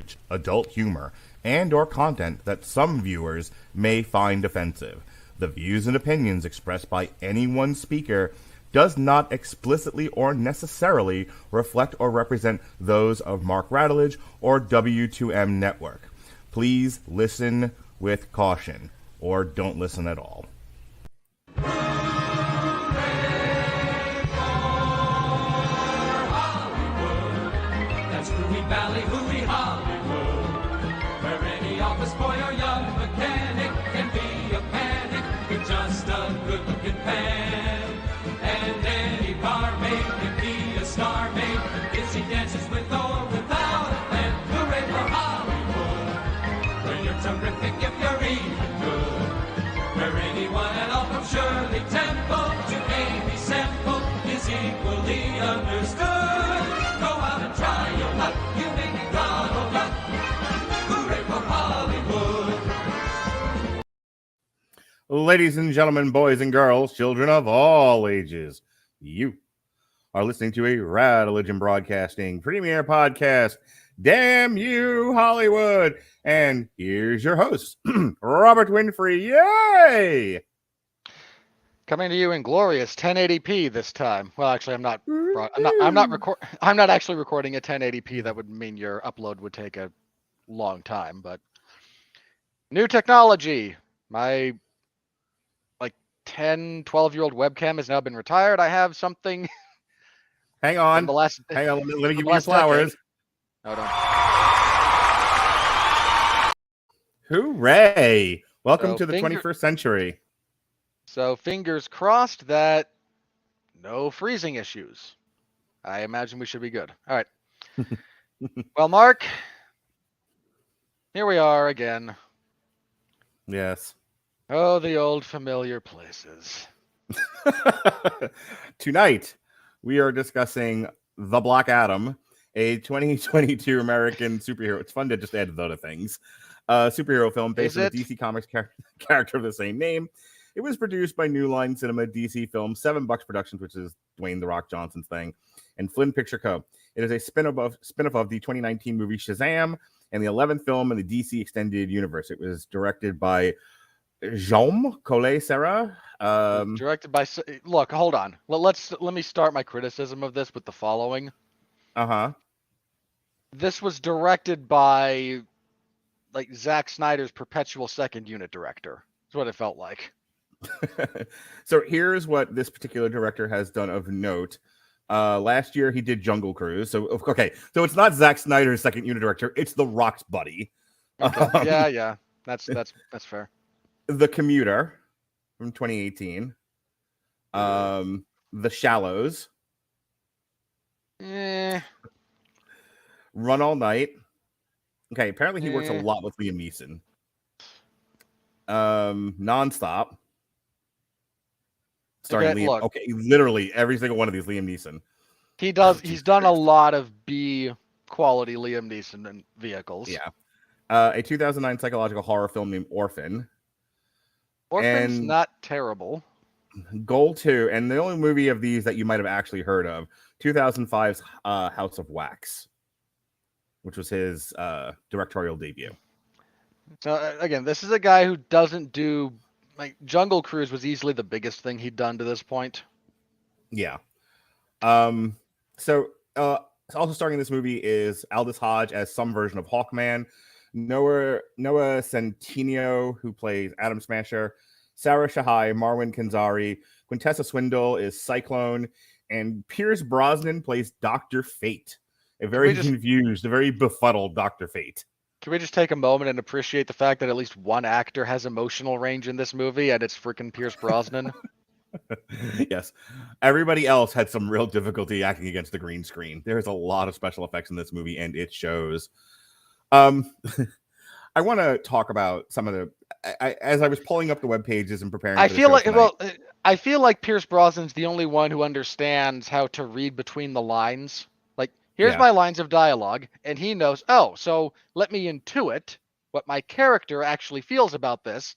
language, adult humor, and/or content that some viewers may find offensive. The views and opinions expressed by any one speaker does not explicitly or necessarily reflect or represent those of Mark Radulich or W2M Network. Please listen with caution, or don't listen at all. That's Hooey Valley, Hooey Hollywood, where any office boy or young mechanic can be a panic with just a good-looking pan. And any barmaid can be a star maid if she dances with or without a plan. Hooray for Hollywood, where you're terrific if you're even good, where anyone at all from Shirley Temple to Amy Semple is equally understood. Go out and try your luck, you may be Donald Duck. Hooray for Hollywood. Ladies and gentlemen, boys and girls, children of all ages, you are listening to a Radulich Broadcasting premiere podcast. Damn you, Hollywood! And here's your host, Robert Winfree. Yay! Coming to you in glorious 1080p this time. Well, actually, I'm not actually recording a 1080p. That would mean your upload would take a long time. But new technology. My 12-year-old webcam has now been retired. I have something. Hang on. Let me give you your flowers. No, don't. Hooray! Welcome So to the 21st century. So fingers crossed that no freezing issues. I imagine we should be good. All right. Well, Mark, here we are again. Yes. Oh, the old familiar places. Tonight, we are discussing The Black Adam, a 2022 American superhero. It's fun to just add other things. Superhero film based on the DC Comics character of the same name. It was produced by New Line Cinema, DC Films, 7 Bucks Productions, which is Dwayne "The Rock" Johnson's thing, and FlynnPictureCo. It is a spin-off of the 2019 movie Shazam and the 11th film in the DC Extended Universe. It was directed by Jaume Collet-Serra. Directed by... Look, hold on. Let me start my criticism of this with the following. Uh-huh. This was directed by, Zack Snyder's perpetual second unit director. That's what it felt like. So here's what this particular director has done of note. Last year he did Jungle Cruise. So it's not Zack Snyder's second unit director, it's The Rock's buddy. Okay. Yeah. That's fair. The Commuter from 2018. The Shallows. Run All Night. Okay, apparently he works a lot with Liam Neeson. Nonstop. Starring Liam. Okay, literally every single one of these Liam Neeson. He's done a lot of B quality Liam Neeson vehicles. Yeah. A 2009 psychological horror film named Orphan. Orphan's not terrible. Goal 2, and the only movie of these that you might have actually heard of, 2005's House of Wax, which was his directorial debut. So again, this is a guy who doesn't do... Jungle Cruise was easily the biggest thing he'd done to this point. Yeah. So also starring in this movie is Aldis Hodge as some version of Hawkman, Noah Centineo, who plays Adam Smasher, Sarah Shahi, Marwan Kenzari, Quintessa Swindell is Cyclone, and Pierce Brosnan plays Dr. Fate, a very confused, a very befuddled Dr. Fate. Can we just take a moment and appreciate the fact that at least one actor has emotional range in this movie, and it's freaking Pierce Brosnan? Yes. Everybody else had some real difficulty acting against the green screen. There's a lot of special effects in this movie, and it shows. I want to talk about some of the... as I was pulling up the web pages and preparing... I feel like Pierce Brosnan's the only one who understands how to read between the lines. Here's my lines of dialogue, and he knows, so let me intuit what my character actually feels about this.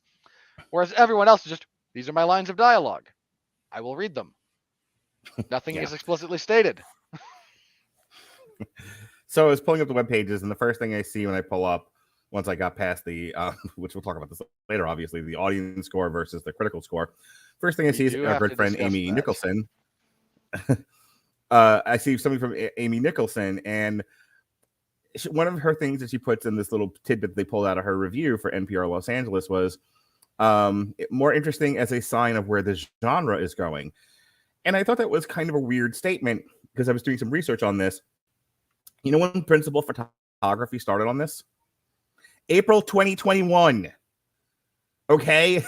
Whereas everyone else is just, these are my lines of dialogue. I will read them. Nothing is explicitly stated. So I was pulling up the web pages, and the first thing I see when I pull up, once I got past the, which we'll talk about this later, obviously, the audience score versus the critical score. First thing I see is our good friend Amy Nicholson. I see something from Amy Nicholson, and one of her things that she puts in this little tidbit they pulled out of her review for NPR Los Angeles was more interesting as a sign of where the genre is going. And I thought that was kind of a weird statement because I was doing some research on this. You know when principal photography started on this? April 2021. Okay,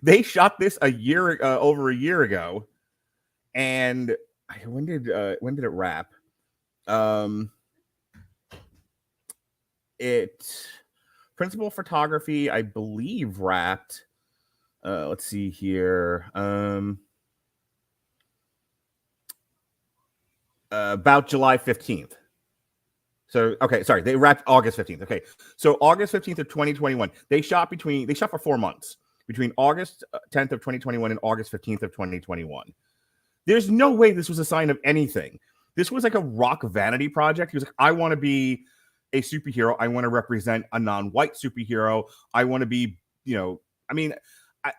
they shot this over a year ago, and when did it wrap? It principal photography, I believe, wrapped. Let's see here. About July 15th. So, okay, sorry, they wrapped August 15th. Okay, so August 15th of 2021, they shot for 4 months, between August 10th of 2021 and August 15th of 2021. There's no way this was a sign of anything. This was like a rock vanity project. He was like, I want to be a superhero. I want to represent a non-white superhero. I want to be,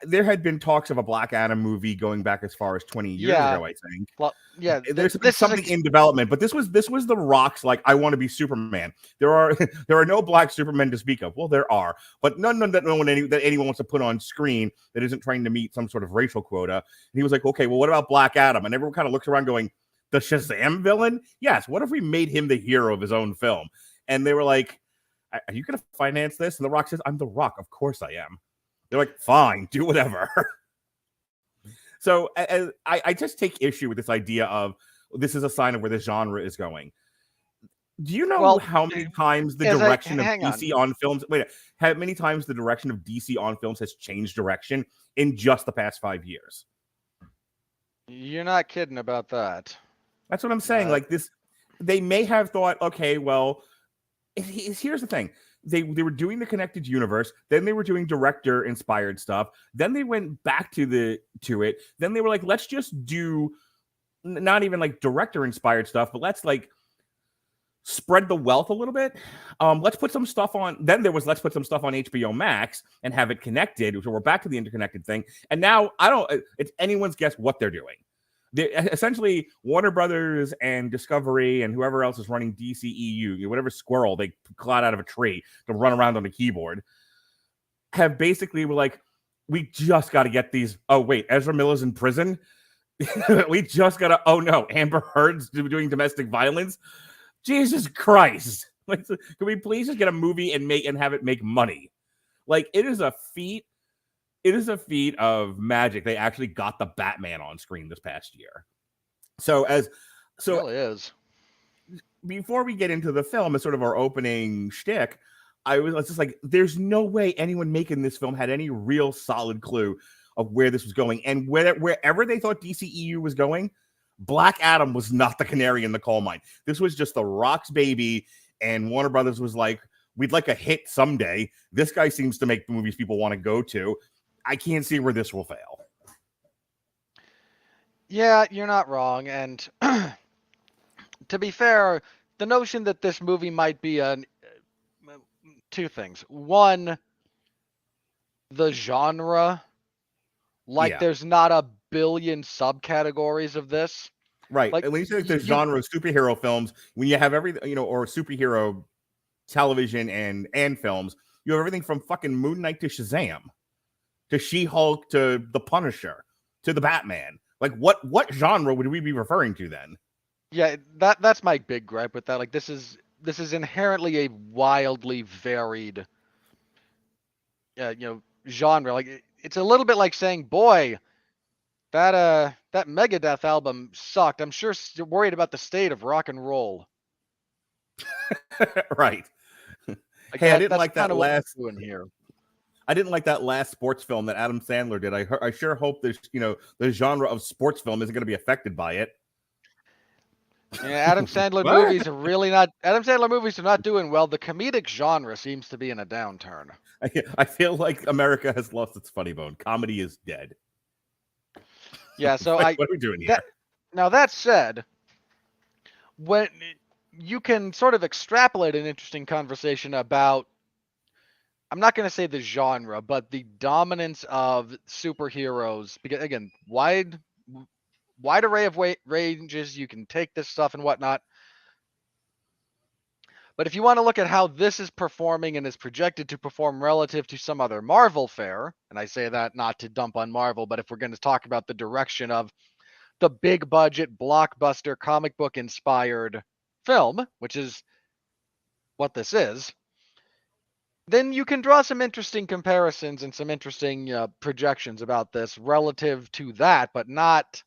there had been talks of a Black Adam movie going back as far as 20 years ago, I think. Well, yeah, there's something in development, but this was the Rock's like, I want to be Superman. There are no black Supermen to speak of. Well, there are, but none that anyone wants to put on screen that isn't trying to meet some sort of racial quota. And he was like, okay, well, what about Black Adam? And everyone kind of looks around going, the Shazam villain? Yes. What if we made him the hero of his own film? And they were like, are you going to finance this? And The Rock says, I'm The Rock. Of course I am. They're like, fine, do whatever. So I just take issue with this idea of this is a sign of where the genre is going. Do you know how many times the direction of DC on films? How many times the direction of DC on films has changed direction in just the past 5 years? You're not kidding about that. That's what I'm saying. Like this, they may have thought, okay, well, here's the thing. They were doing the connected universe, then they were doing director inspired stuff, then they went back to it, then they were like, let's just do not even like director inspired stuff, but let's like spread the wealth a little bit. Let's put some stuff on. Then there was let's put some stuff on HBO Max and have it connected. So we're back to the interconnected thing. And now it's anyone's guess what they're doing. Essentially, Warner Brothers and Discovery and whoever else is running DCEU, whatever squirrel they clawed out of a tree to run around on the keyboard, have basically were like, we just got to get these. Oh, wait, Ezra Miller's in prison? We just got to, oh no, Amber Heard's doing domestic violence? Jesus Christ. Like, can we please just get a movie and have it make money? Like, it is a feat. It is a feat of magic. They actually got the Batman on screen this past year. It really is. Before we get into the film, as sort of our opening shtick, I was just like, there's no way anyone making this film had any real solid clue of where this was going. And wherever they thought DCEU was going, Black Adam was not the canary in the coal mine. This was just the Rock's baby, and Warner Brothers was like, we'd like a hit someday. This guy seems to make the movies people want to go to. I can't see where this will fail. Yeah, you're not wrong. And to be fair, the notion that this movie might be two things. One, the genre. There's not a billion subcategories of this. Right. Like, when you say the genre of superhero films, when you have everything, or superhero television and films, you have everything from fucking Moon Knight to Shazam, to She-Hulk, to The Punisher, to the Batman. Like, what genre would we be referring to then? Yeah, that's my big gripe with that. Like, this is inherently a wildly varied, genre. Like, it's a little bit like saying, boy, that Megadeth album sucked. I'm sure you're worried about the state of rock and roll. Right. Like, hey, I didn't like that last one here. I didn't like that last sports film that Adam Sandler did. I sure hope there's, the genre of sports film isn't going to be affected by it. Yeah, Adam Sandler movies are really not. Adam Sandler movies are not doing well. The comedic genre seems to be in a downturn. I feel like America has lost its funny bone. Comedy is dead. Yeah, so what are we doing here? Now that said, when you can sort of extrapolate an interesting conversation about, I'm not going to say the genre, but the dominance of superheroes. Because again, wide array of ranges. You can take this stuff and whatnot. But if you want to look at how this is performing and is projected to perform relative to some other Marvel fare, and I say that not to dump on Marvel, but if we're going to talk about the direction of the big budget blockbuster comic book inspired film, which is what this is, then you can draw some interesting comparisons and some interesting projections about this relative to that, but not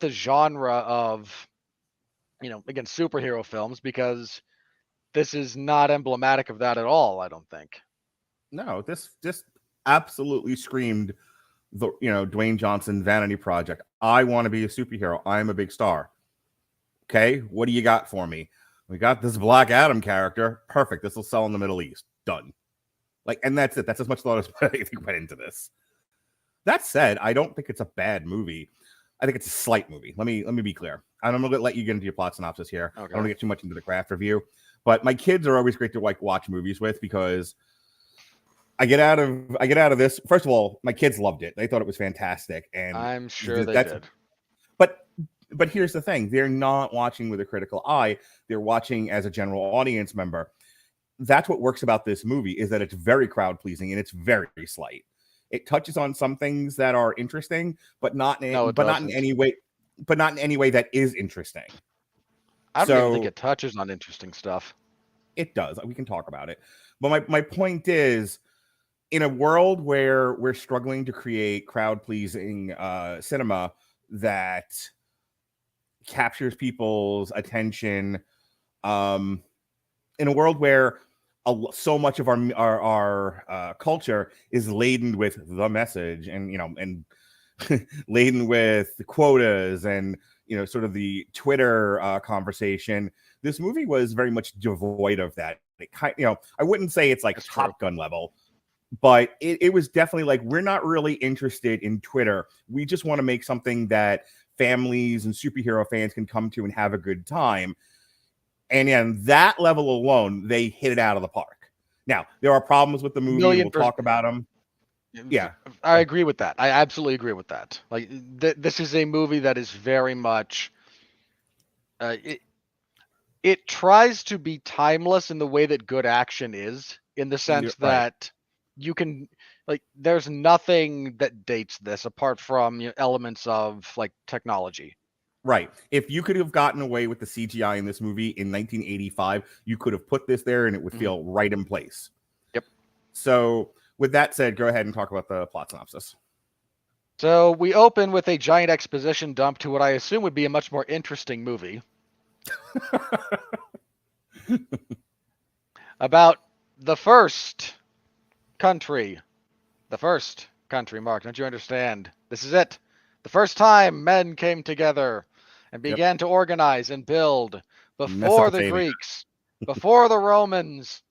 the genre of, again, superhero films, because this is not emblematic of that at all, I don't think. No, this just absolutely screamed the Dwayne Johnson vanity project. I want to be a superhero. I'm a big star. Okay, what do you got for me? We got this Black Adam character. Perfect. This will sell in the Middle East. Done. And that's it. That's as much thought as I think went into this. That said, I don't think it's a bad movie. I think it's a slight movie. Let me be clear. I'm going to let you get into your plot synopsis here. Okay. I don't want to get too much into the craft review, but my kids are always great to watch movies with, because I get out of this. First of all, my kids loved it. They thought it was fantastic, and I'm sure they did. But here's the thing: they're not watching with a critical eye. They're watching as a general audience member. That's what works about this movie, is that it's very crowd pleasing and it's very slight. It touches on some things that are interesting, but not in any way that is interesting. I don't even think it touches on interesting stuff. It does. We can talk about it. But my point is, in a world where we're struggling to create crowd-pleasing cinema that captures people's attention, in a world where so much of our culture is laden with the message, and laden with the quotas and sort of the Twitter conversation, this movie was very much devoid of that. I wouldn't say it's like That's Top true. Gun level, but it was definitely like, we're not really interested in Twitter. We just want to make something that families and superhero fans can come to and have a good time. And in that level alone, they hit it out of the park. Now, there are problems with the movie. We'll talk about them. Yeah. I agree with that. I absolutely agree with that. Like, this is a movie that is very much... It tries to be timeless in the way that good action is, in the sense that you can... there's nothing that dates this apart from elements of technology. Right. If you could have gotten away with the CGI in this movie in 1985, you could have put this there and it would feel right in place. Yep. So with that said, go ahead and talk about the plot synopsis. So we open with a giant exposition dump to what I assume would be a much more interesting movie. About the first country, Mark, don't you understand? This is it. The first time men came together and began to organize and build before the Greeks, before the Romans,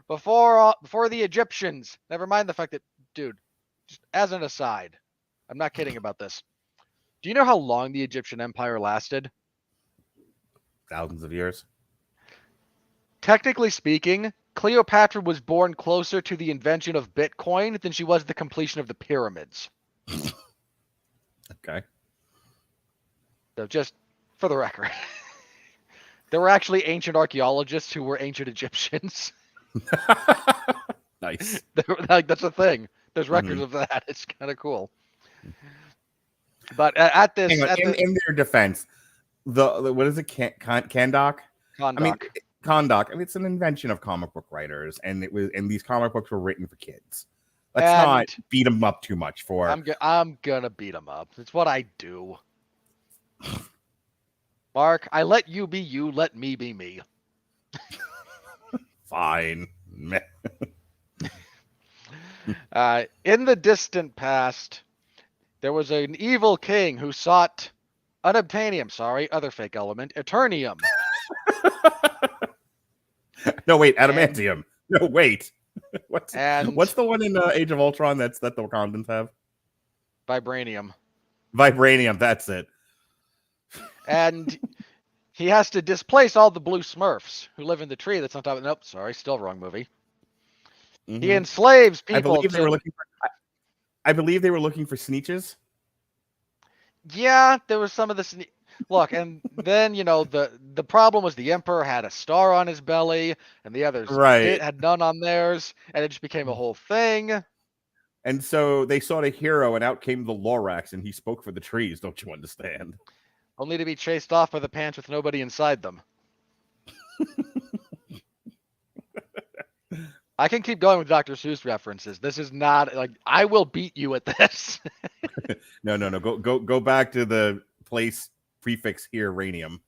before the Egyptians. Never mind the fact that, dude, just as an aside, I'm not kidding about this. Do you know how long the Egyptian Empire lasted? Thousands of years. Technically speaking, Cleopatra was born closer to the invention of Bitcoin than she was the completion of the pyramids. Okay. So just for the record, there were actually ancient archaeologists who were ancient Egyptians. Nice. That's a thing. There's records of that. It's kind of cool. But at this, in their defense, the what is it? Kahndaq? Kahndaq. I mean, it's an invention of comic book writers, and these comic books were written for kids. Let's not beat them up too much for. I'm gonna beat them up. It's what I do. Mark, I let you be you. Let me be me. Fine. In the distant past, there was an evil king who sought unobtainium. Other fake element, Eternium. No, wait, adamantium. No, wait. What's the one in Age of Ultron that the Wakandans have? Vibranium. Vibranium, that's it. And he has to displace all the blue Smurfs who live in the tree that's on top of. Nope, sorry, still wrong movie. Mm-hmm. He enslaves people. I believe they were looking for Sneetches. Yeah, there was some of the look, and then the problem was the Emperor had a star on his belly, and the others had none on theirs, and it just became a whole thing. And so they sought a hero, and out came the Lorax, and he spoke for the trees. Don't you understand? Only to be chased off by the pants with nobody inside them. I can keep going with Dr. Seuss references. This is not like I will beat you at this. No. Go back to the place prefix here, ranium.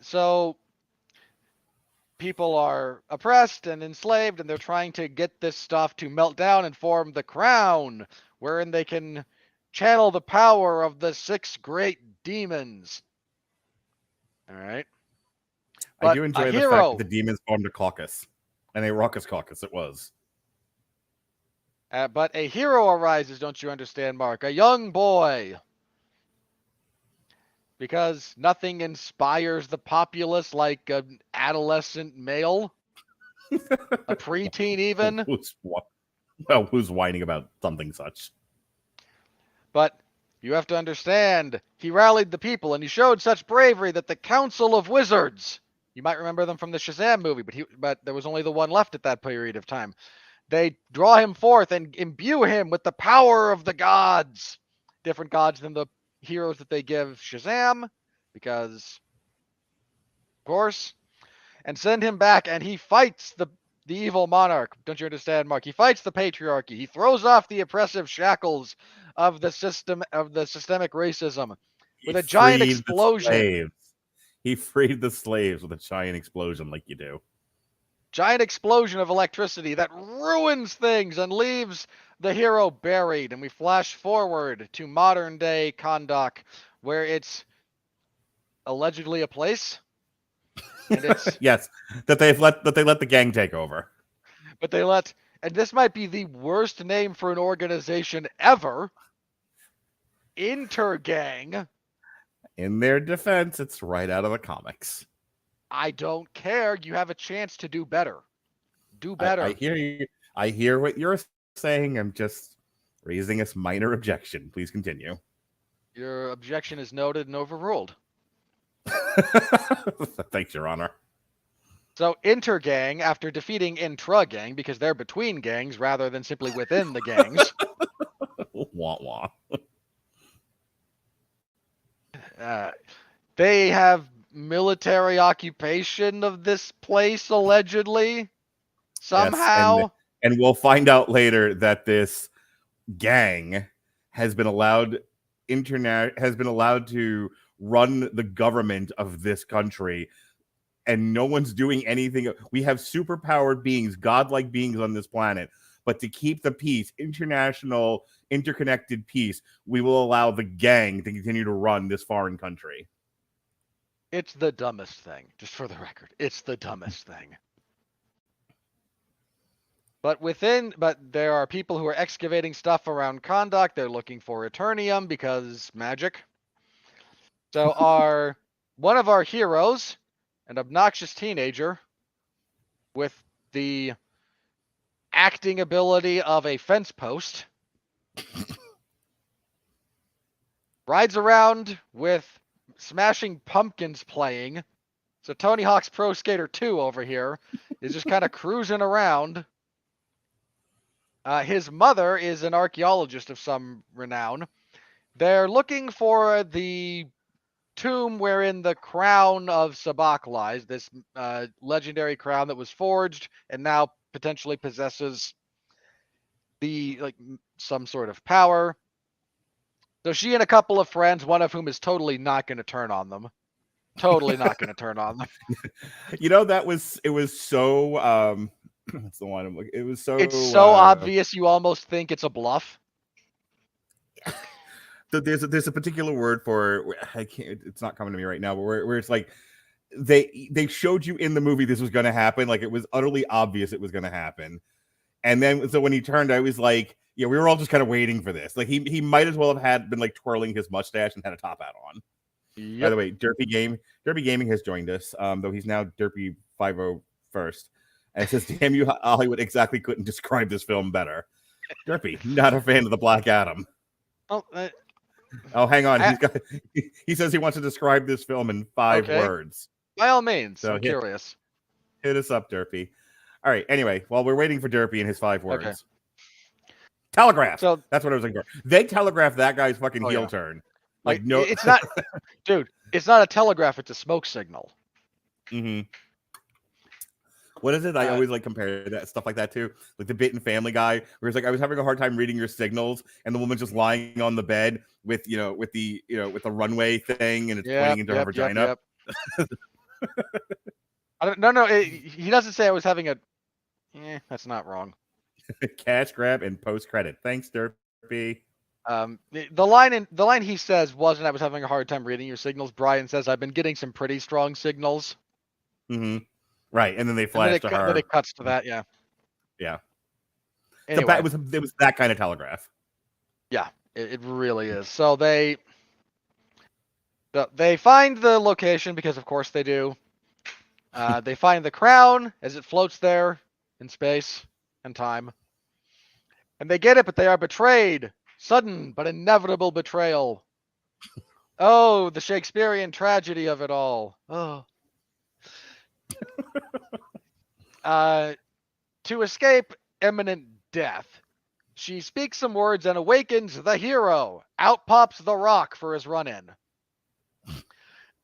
So people are oppressed and enslaved, and they're trying to get this stuff to melt down and form the crown, wherein they can channel the power of the 6 great demons. All right. But I do enjoy the fact that the demons formed a caucus, and a raucous caucus it was. But a hero arises, don't you understand, Mark? A young boy. Because nothing inspires the populace like an adolescent male. A preteen even. Who's whining about something such? But you have to understand, he rallied the people, and he showed such bravery that the Council of Wizards, you might remember them from the Shazam movie, but there was only the one left at that period of time. They draw him forth and imbue him with the power of the gods. Different gods than the heroes that they give Shazam, because, of course, and send him back, and he fights the evil monarch. Don't you understand, Mark? He fights the patriarchy. He throws off the oppressive shackles of the systemic racism with a giant explosion. He freed the slaves with a giant explosion, like you do. Giant explosion of electricity that ruins things and leaves the hero buried. And we flash forward to modern day Kahndaq, where it's allegedly a place. And it's yes, that they let the gang take over. But and this might be the worst name for an organization ever. Intergang. In their defense, it's right out of the comics. I don't care. You have a chance to do better. Do better. I hear you. I hear what you're saying. I'm just raising a minor objection. Please continue. Your objection is noted and overruled. Thanks, Your Honor. So Intergang, after defeating Intra-Gang, because they're between gangs rather than simply within the gangs. Wah wah. They have military occupation of this place, allegedly. Somehow. Yes, and we'll find out later that this gang has been allowed to run the government of this country, and no one's doing anything. We have superpowered beings, godlike beings on this planet, but to keep the peace, international, interconnected peace, we will allow the gang to continue to run this foreign country. It's the dumbest thing, just for the record. It's the dumbest thing. But there are people who are excavating stuff around Kahndaq. They're looking for Eternium because magic. So one of our heroes, an obnoxious teenager with the acting ability of a fence post, rides around with Smashing Pumpkins playing. So Tony Hawk's Pro Skater 2 over here is just kind of cruising around. His mother is an archaeologist of some renown. They're looking for the tomb wherein the crown of Sabak lies, this legendary crown that was forged and now potentially possesses some sort of power. So she and a couple of friends, one of whom is totally not going to turn on them. Totally not going to turn on them. It was so that's the one I'm looking. It was so. It's so obvious you almost think it's a bluff. There's a particular word for I can't. It's not coming to me right now. But where it's like they showed you in the movie this was going to happen. Like it was utterly obvious it was going to happen. And then so when he turned, I was like, yeah, we were all just kind of waiting for this. Like he might as well have been like twirling his mustache and had a top hat on. Yep. By the way, Derpy Gaming has joined us, though he's now Derpy501st. And it says, "Damn you, Hollywood exactly couldn't describe this film better." Derpy, not a fan of the Black Adam. Oh, hang on. He says he wants to describe this film in 5 words. By all means, so I'm curious. Hit us up, Derpy. All right. Anyway, while we're waiting for Derpy and his 5 words. Okay. Telegraph. So that's what I was looking for. They telegraphed that guy's fucking heel turn. Like no, it's not, dude. It's not a telegraph. It's a smoke signal. Mm-hmm. What is it? I always like compare that stuff like that too, like the bit in Family Guy, where it's like I was having a hard time reading your signals, and the woman's just lying on the bed with the runway thing, and it's pointing into her vagina. No. He doesn't say I was having a. That's not wrong. Cash grab and post credit. Thanks, Derpy. The line he says wasn't I was having a hard time reading your signals. Brian says I've been getting some pretty strong signals. Mm-hmm. Right, and then they flash to her. Then it cuts to that, yeah. Yeah. Anyway. It was that kind of telegraph. Yeah, it really is. So they find the location because of course they do. They find the crown as it floats there in space and time. And they get it, but they are betrayed. Sudden but inevitable betrayal. Oh, the Shakespearean tragedy of it all. Oh. To escape imminent death, she speaks some words and awakens the hero. Out pops the Rock for his run-in.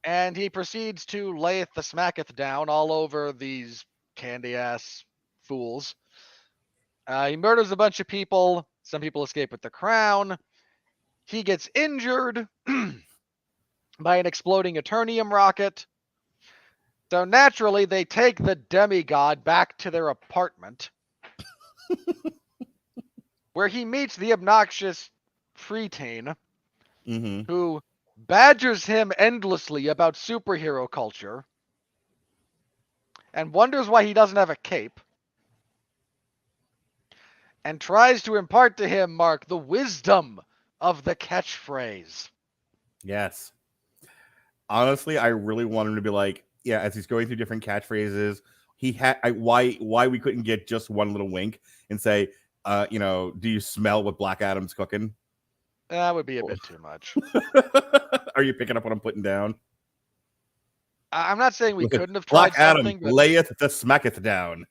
And he proceeds to layeth the smacketh down all over these candy-ass fools. He murders a bunch of people. Some people escape with the crown. He gets injured by an exploding Eternium rocket. So naturally, they take the demigod back to their apartment, where he meets the obnoxious preteen, who badgers him endlessly about superhero culture and wonders why he doesn't have a cape. And tries to impart to him, Mark, the wisdom of the catchphrase. Yes. Honestly, I really want him to be like, yeah, as he's going through different catchphrases, he had why we couldn't get just one little wink and say, do you smell what Black Adam's cooking? That would be a bit too much. Are you picking up what I'm putting down? I'm not saying we couldn't have tried Black Adam something. But... layeth the smacketh down.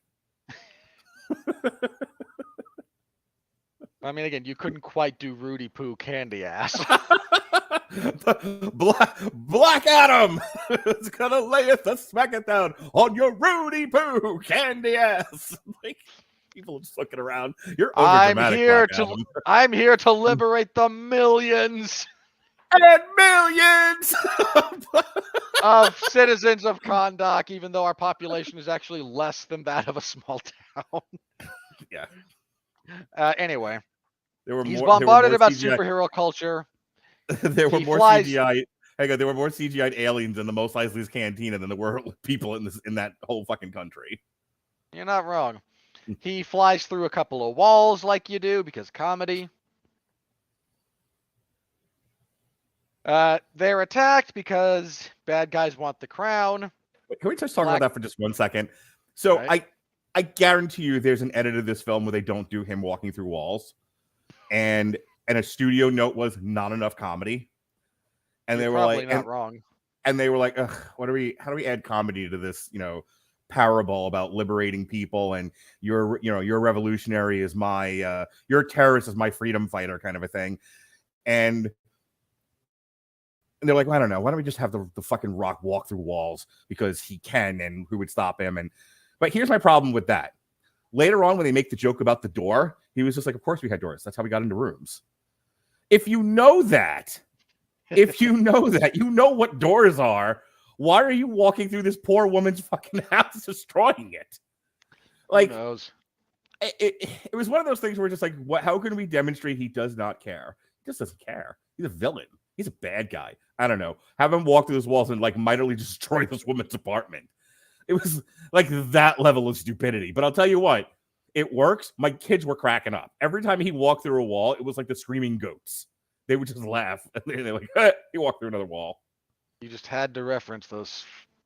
I mean, again, you couldn't quite do Rudy Poo candy ass. Black Adam is gonna layeth the smacketh down on your Rudy Poo candy ass. Like people are just looking around. You're overdramatic. I'm here to liberate the millions and millions of citizens of Kahndaq, even though our population is actually less than that of a small town. Yeah. Anyway, he's bombarded bombarded about superhero culture. There were more CGI. Hang on, there were more CGI aliens in the Mos Eisley's cantina than there were people in that whole fucking country. You're not wrong. He flies through a couple of walls like you do because comedy. They're attacked because bad guys want the crown. Wait, can we just talk about that for just 1 second? So right. I guarantee you there's an edit of this film where they don't do him walking through walls. And a studio note was not enough comedy. And You're they were probably like, not wrong. And they were like, ugh, how do we add comedy to this, parable about liberating people and your revolutionary is my your terrorist is my freedom fighter kind of a thing. And they're like, well, I don't know. Why don't we just have the fucking Rock walk through walls because he can and who would stop him? But here's my problem with that. Later on, when they make the joke about the door, he was just like, of course we had doors. That's how we got into rooms. If you know that, you know what doors are, why are you walking through this poor woman's fucking house destroying it? Like, who knows? It was one of those things where just like, what? How can we demonstrate he does not care? He just doesn't care. He's a villain. He's a bad guy. I don't know. Have him walk through those walls and like mightily destroy this woman's apartment. It was like that level of stupidity. But I'll tell you what, it works. My kids were cracking up. Every time he walked through a wall, it was like the screaming goats. They would just laugh. And they're like, he walked through another wall. You just had to reference those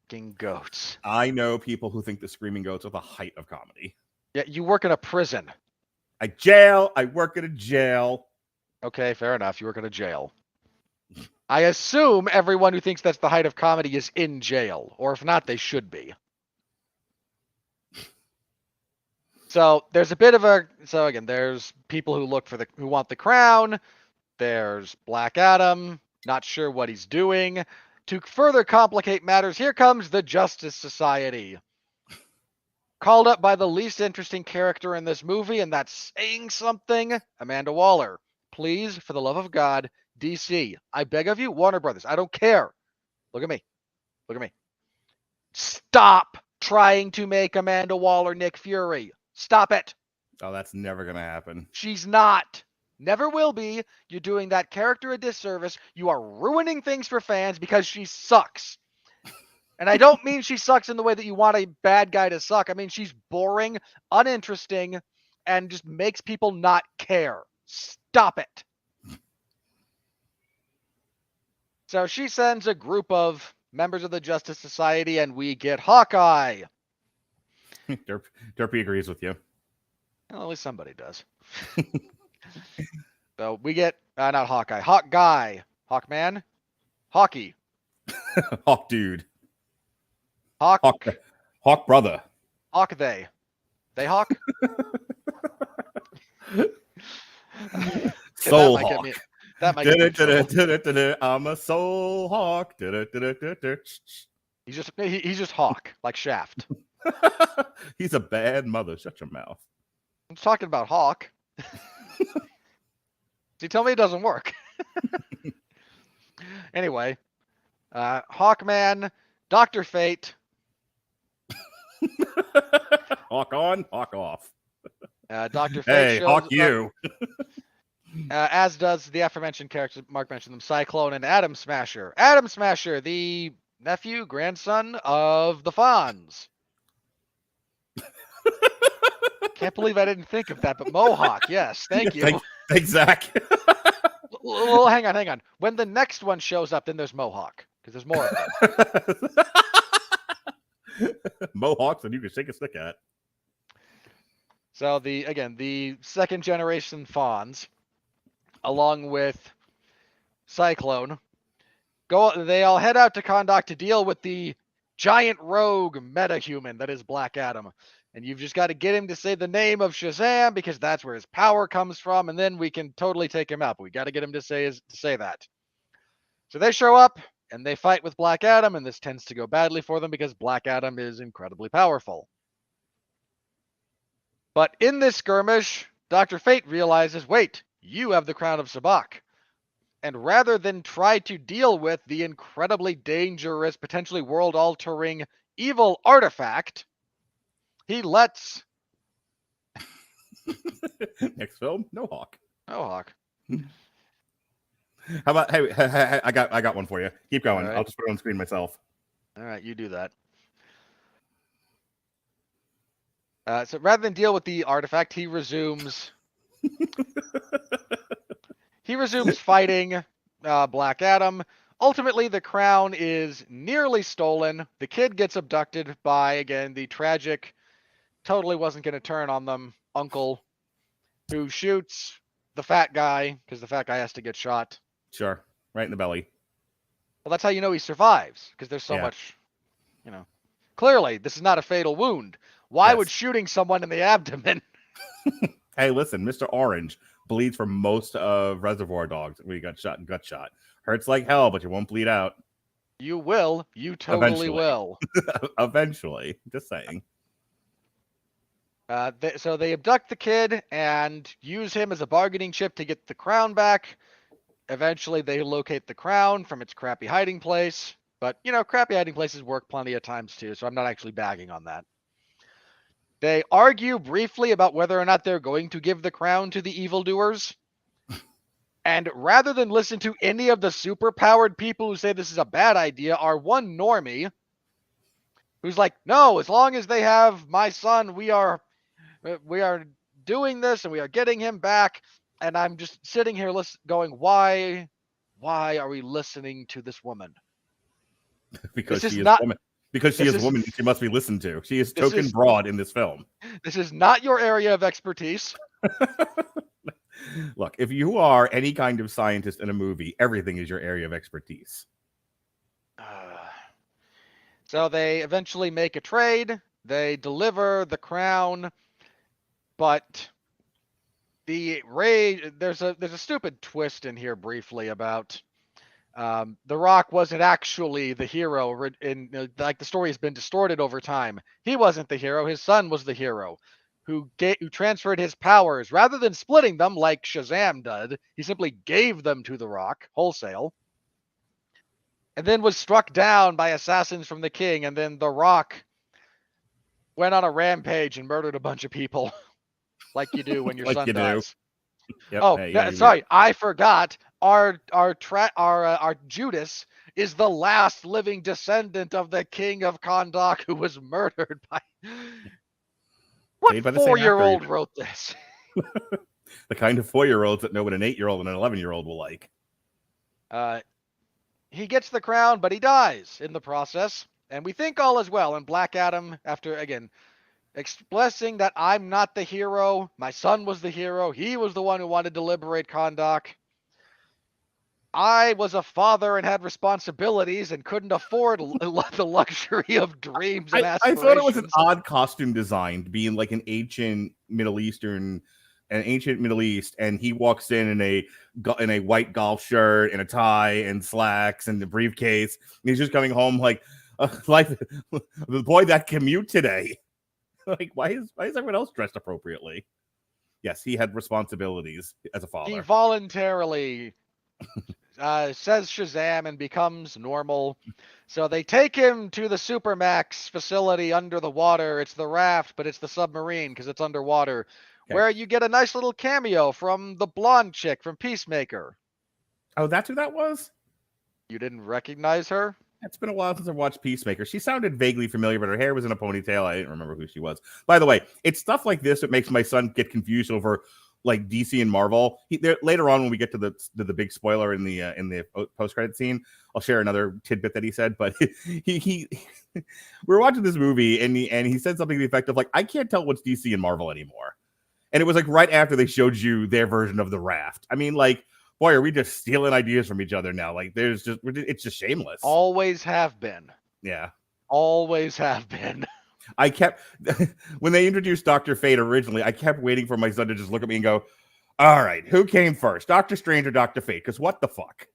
fucking goats. I know people who think the Screaming Goats are the height of comedy. Yeah, you work in a prison. I work at a jail. Okay, fair enough. You work in a jail. I assume everyone who thinks that's the height of comedy is in jail, or if not, they should be. So there's a bit of a. So again, there's people who want the crown. There's Black Adam, not sure what he's doing. To further complicate matters, here comes the Justice Society. Called up by the least interesting character in this movie, and that's saying something. Amanda Waller. Please, for the love of God, DC, I beg of you, Warner Brothers, I don't care. Look at me. Look at me. Stop trying to make Amanda Waller Nick Fury. Stop it. Oh, that's never going to happen. She's not. Never will be. You're doing that character a disservice. You are ruining things for fans because she sucks. And I don't mean she sucks in the way that you want a bad guy to suck. I mean, she's boring, uninteresting, and just makes people not care. Stop it. So she sends a group of members of the Justice Society, and we get Hawkeye. Derpy agrees with you. Well, at least somebody does. So we get, not Hawkeye, Hawk Guy, Hawkman, Hawky. Hawk dude. Hawk brother. Hawk they. They hawk? Soul Hawk. That might get me. I'm a soul hawk. He's just Hawk, like Shaft. He's a bad mother. Shut your mouth. I'm talking about Hawk. See, tell me it doesn't work. Anyway, Hawkman, Dr. Fate. Hawk on, hawk off. Dr. Fate Hey, shows hawk you. as does the aforementioned characters. Mark mentioned them, Cyclone and Adam Smasher. Adam Smasher, the nephew, grandson of the Fonz. Can't believe I didn't think of that, but Mohawk, yes, thank you. Thanks, Zach. Well, hang on. When the next one shows up, then there's Mohawk, because there's more of them. Mohawks, and you can shake a stick at. So the second generation Fonz, along with Cyclone, they all head out to Kahndaq to deal with the giant rogue metahuman that is Black Adam. And you've just got to get him to say the name of Shazam, because that's where his power comes from, and then we can totally take him out. But we got to get him to say that. So they show up and they fight with Black Adam, and this tends to go badly for them because Black Adam is incredibly powerful. But in this skirmish, Dr. Fate realizes, wait, you have the crown of Sabak. And rather than try to deal with the incredibly dangerous, potentially world-altering evil artifact, he lets... Next film, no Hawk. No Hawk. How about, hey, I got one for you. Keep going. Right. I'll just put it on screen myself. All right, you do that. So rather than deal with the artifact, he resumes fighting Black Adam. Ultimately, the crown is nearly stolen. The kid gets abducted by, again, the tragic, totally wasn't going to turn on them, uncle, who shoots the fat guy, because the fat guy has to get shot. Sure. Right in the belly. Well, that's how you know he survives, because there's so much, Clearly, this is not a fatal wound. Why would shooting someone in the abdomen? Hey, listen, Mr. Orange bleeds for most of Reservoir Dogs when he got shot and gut shot. Hurts like hell, but you won't bleed out. You will. You totally will. Eventually. Just saying. So they abduct the kid and use him as a bargaining chip to get the crown back. Eventually, they locate the crown from its crappy hiding place. But, crappy hiding places work plenty of times too, so I'm not actually bagging on that. They argue briefly about whether or not they're going to give the crown to the evildoers. And rather than listen to any of the super-powered people who say this is a bad idea, our one normie, who's like, no, as long as they have my son, we are doing this and we are getting him back. And I'm just sitting here going, why are we listening to this woman? because This is she is not- woman. Because she this is a is- woman, she must be listened to. She is This token is- broad in this film. This is not your area of expertise. Look, if you are any kind of scientist in a movie, everything is your area of expertise. So they eventually make a trade. They deliver the crown, but there's a stupid twist in here briefly about The Rock wasn't actually the hero. Like the story has been distorted over time. He wasn't the hero. His son was the hero, who transferred his powers rather than splitting them like Shazam did. He simply gave them to The Rock wholesale, and then was struck down by assassins from the king. And then The Rock went on a rampage and murdered a bunch of people, like you do when your Like son you do. dies. Yep. Oh, Hey, no, sorry, I forgot. Our Judas is the last living descendant of the king of Kahndaq, who was murdered by. What Played by the same actor, 4-year-old even. wrote this? The kind of 4-year-olds that know what an 8-year-old and an 11-year-old will like. He gets the crown, but he dies in the process. And we think all is well. And Black Adam, after, again, expressing that I'm not the hero, my son was the hero, he was the one who wanted to liberate Kahndaq. I was a father and had responsibilities and couldn't afford the luxury of dreams and I aspirations. thought it was an odd costume design, being like an ancient Middle East, and he walks in a white golf shirt and a tie and slacks and the briefcase. And he's just coming home like the boy that commute today. Like, why is everyone else dressed appropriately? Yes, he had responsibilities as a father. He voluntarily says Shazam and becomes normal. So they take him to the Supermax facility under the water. It's the raft, but it's the submarine because it's underwater, where you get a nice little cameo from the blonde chick from Peacemaker. Oh, that's who that was? You didn't recognize her? It's been a while since I've watched Peacemaker. She sounded vaguely familiar, but her hair was in a ponytail. I didn't remember who she was. By the way, it's stuff like this that makes my son get confused over like DC and Marvel. Later on, when we get to the big spoiler in the post-credit scene, I'll share another tidbit that he said. But we were watching this movie, and he said something to the effect of like, "I can't tell what's DC and Marvel anymore." And it was like right after they showed you their version of the raft. I mean, like, boy, are we just stealing ideas from each other now? Like, it's just shameless. Always have been. Yeah. Always have been. I kept, when they introduced Dr. Fate originally, I kept waiting for my son to just look at me and go, all right, who came first, Dr. Strange or Dr. Fate? Because what the fuck?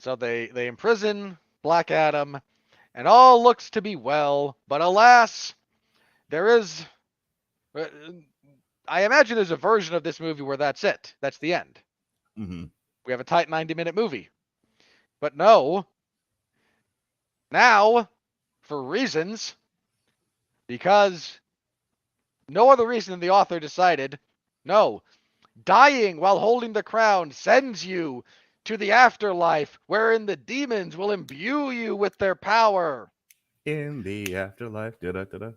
So they imprison Black Adam, and all looks to be well. But alas, there is... I imagine there's a version of this movie where that's it. That's the end. Mm-hmm. We have a tight 90-minute movie. But no. Now, for reasons, because no other reason than the author decided, no, dying while holding the crown sends you to the afterlife, wherein the demons will imbue you with their power. In the afterlife. Da-da-da-da.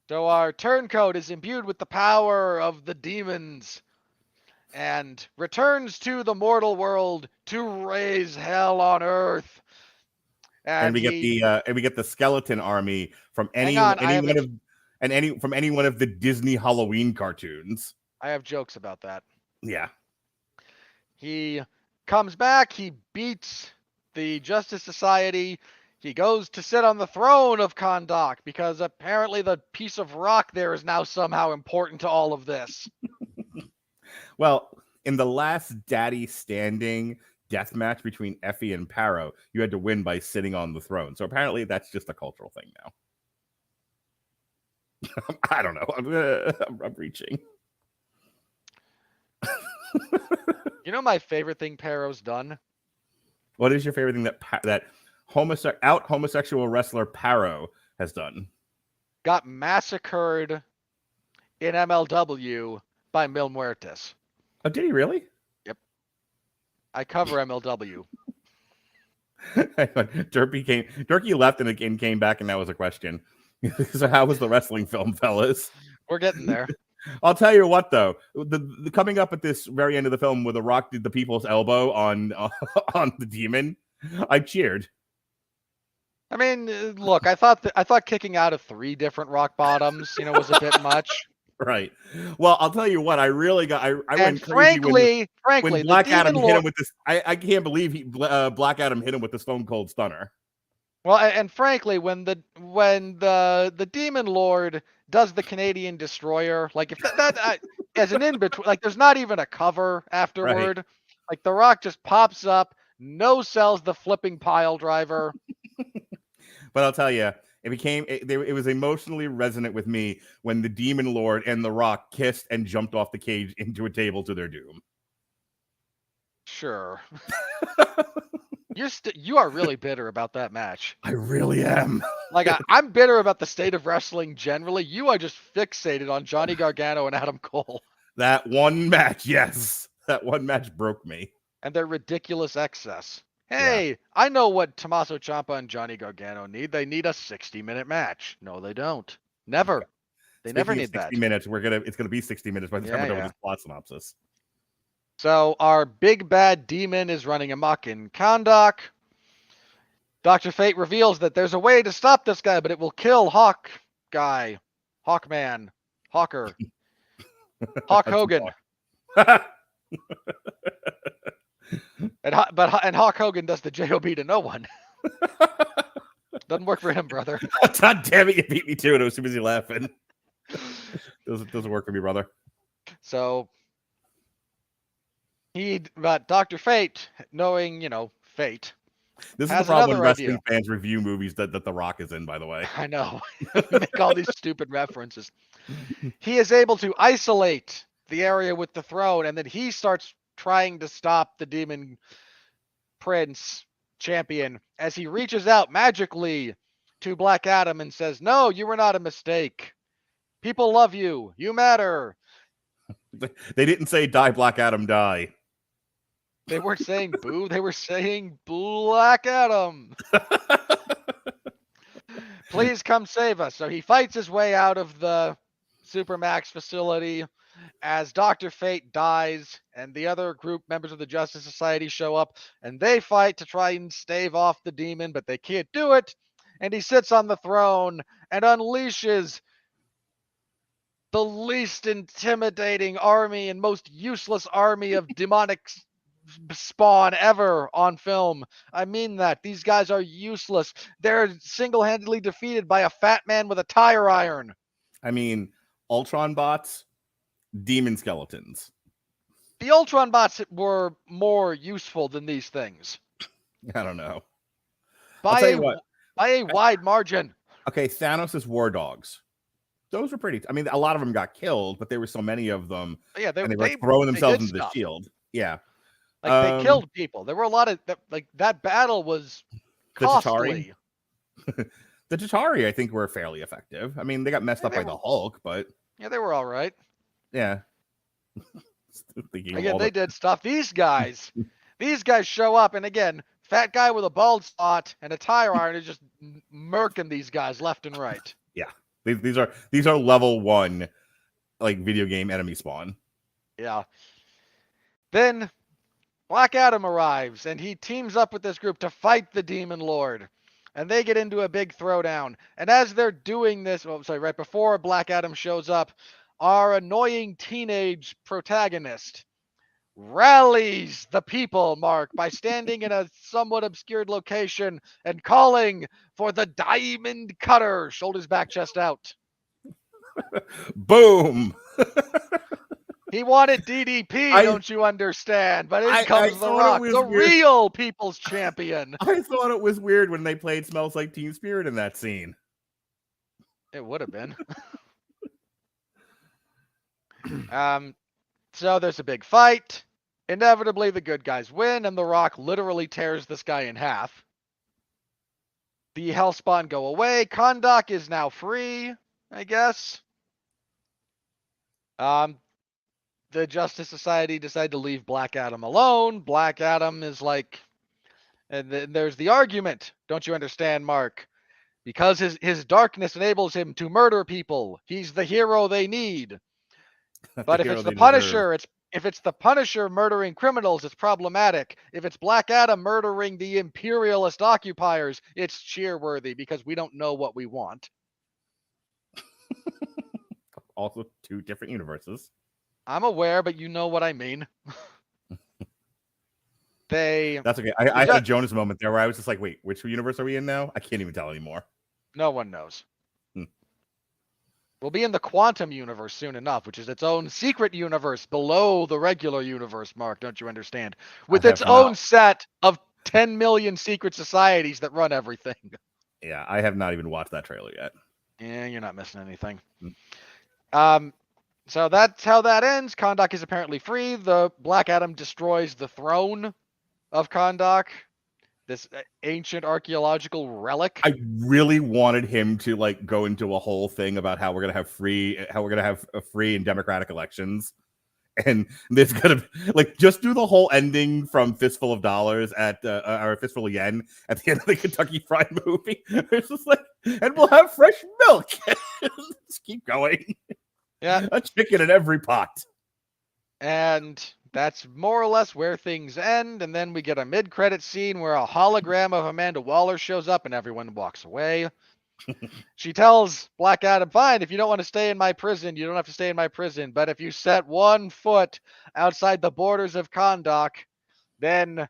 So our turncoat is imbued with the power of the demons and returns to the mortal world to raise hell on earth. And we get the skeleton army from any one of the Disney Halloween cartoons. I have jokes about that. Yeah. He comes back, he beats the Justice Society. He goes to sit on the throne of Kahndaq because apparently the piece of rock there is now somehow important to all of this. Well, in the last Daddy Standing death match between Effie and Paro, you had to win by sitting on the throne. So apparently that's just a cultural thing now. I don't know. I'm reaching. You know my favorite thing Paro's done? What is your favorite thing that homosexual wrestler Paro has done? Got massacred in MLW by Mil Muertes. Oh, did he really? Yep. I cover MLW. Durkee left and came back, and that was a question. So how was the wrestling film, fellas? We're getting there. I'll tell you what, though, the coming up at this very end of the film where The Rock did the people's elbow on on the demon, I cheered. I mean, look, I thought kicking out of 3 different rock bottoms, was a bit much. Right. Well, I'll tell you what, I really got. I went crazy when Black Adam Lord... hit him with this. I can't believe Black Adam hit him with the Stone Cold Stunner. Well, and frankly, when the Demon Lord does the Canadian Destroyer, like if that as an in between, like there's not even a cover afterward. Right. Like The Rock just pops up, no sells the flipping pile driver. But I'll tell you, it was emotionally resonant with me when the Demon Lord and The Rock kissed and jumped off the cage into a table to their doom. Sure. You are really bitter about that match. I really am. Like I'm bitter about the state of wrestling generally. You are just fixated on Johnny Gargano and Adam Cole. That one match, yes. That one match broke me. And their ridiculous excess. Hey, yeah. I know what Tommaso Ciampa and Johnny Gargano need. They need a 60-minute match. No, they don't. Never. They never need 60 that. Minutes. It's gonna be 60 minutes by the time we're done with this plot synopsis. So our big bad demon is running amok in Kahndaq. Dr. Fate reveals that there's a way to stop this guy, but it will kill Hawk Hogan. Hawk Hogan. and Hawk Hogan does the JOB to no one. Doesn't work for him, brother. God damn it, you beat me to it. I was too busy laughing. Doesn't work for me, brother. So but Dr. Fate, knowing, fate. This is the problem when wrestling fans review movies that The Rock is in, by the way. I know. Make all these stupid references. He is able to isolate the area with the throne, and then he starts trying to stop the Demon Prince champion as he reaches out magically to Black Adam and says, "No, you were not a mistake. People love you. You matter." They didn't say die, Black Adam, die. They weren't saying boo. They were saying Black Adam. Please come save us. So he fights his way out of the Supermax facility as Dr. Fate dies and the other group members of the Justice Society show up and they fight to try and stave off the demon, but they can't do it. And he sits on the throne and unleashes the least intimidating army and most useless army of demonic spawn ever on film. I mean that. These guys are useless. They're single-handedly defeated by a fat man with a tire iron. I mean, Ultron bots, demon skeletons. The Ultron bots were more useful than these things. I don't know. By a wide margin. Okay, Thanos' war dogs. Those were pretty. I mean, a lot of them got killed, but there were so many of them. Yeah, they were like throwing themselves into the shield. Yeah. Like they killed people. There were a lot of that battle was costly. The Chitauri, I think, were fairly effective. I mean, they got messed up by the Hulk, but yeah, they were all right. Yeah. Again, they did stuff. These guys show up, and again, fat guy with a bald spot and a tire iron is just murking these guys left and right. Yeah, these are level 1, like video game enemy spawn. Yeah. Then Black Adam arrives, and he teams up with this group to fight the Demon Lord. And they get into a big throwdown. And as they're doing this, right before Black Adam shows up, our annoying teenage protagonist rallies the people, Mark, by standing in a somewhat obscured location and calling for the Diamond Cutter, shoulders back, chest out. Boom! He wanted DDP, don't you understand? But in comes The Rock, the real people's champion. I thought it was weird when they played Smells Like Teen Spirit in that scene. It would have been. So there's a big fight. Inevitably, the good guys win, and The Rock literally tears this guy in half. The Hellspawn go away. Kahndaq is now free, I guess. The Justice Society decide to leave Black Adam alone. Black Adam is like, and then there's the argument. Don't you understand, Mark? Because his darkness enables him to murder people. He's the hero they need. But if it's the Punisher, if it's the Punisher murdering criminals, it's problematic. If it's Black Adam murdering the imperialist occupiers, it's cheer-worthy because we don't know what we want. Also, 2 different universes. I'm aware, but you know what I mean. That's okay. I had a Jonas moment there where I was just like, wait, which universe are we in now? I can't even tell anymore. No one knows. We'll be in the quantum universe soon enough, which is its own secret universe below the regular universe, Mark, don't you understand? With its own set of 10 million secret societies that run everything. Yeah, I have not even watched that trailer yet. Yeah, you're not missing anything. So that's how that ends. Kahndaq is apparently free. The Black Adam destroys the throne of Kahndaq, this ancient archaeological relic. I really wanted him to like go into a whole thing about how we're gonna have free and democratic elections, and this gonna like just do the whole ending from Fistful of Dollars at or Fistful of Yen at the end of the Kentucky Fried Movie. It's just like, and we'll have fresh milk. Just keep going. Yeah, a chicken in every pot. And that's more or less where things end. And then we get a mid-credit scene where a hologram of Amanda Waller shows up and everyone walks away. She tells Black Adam, fine, if you don't want to stay in my prison, you don't have to stay in my prison. But if you set 1 foot outside the borders of Kahndaq, then,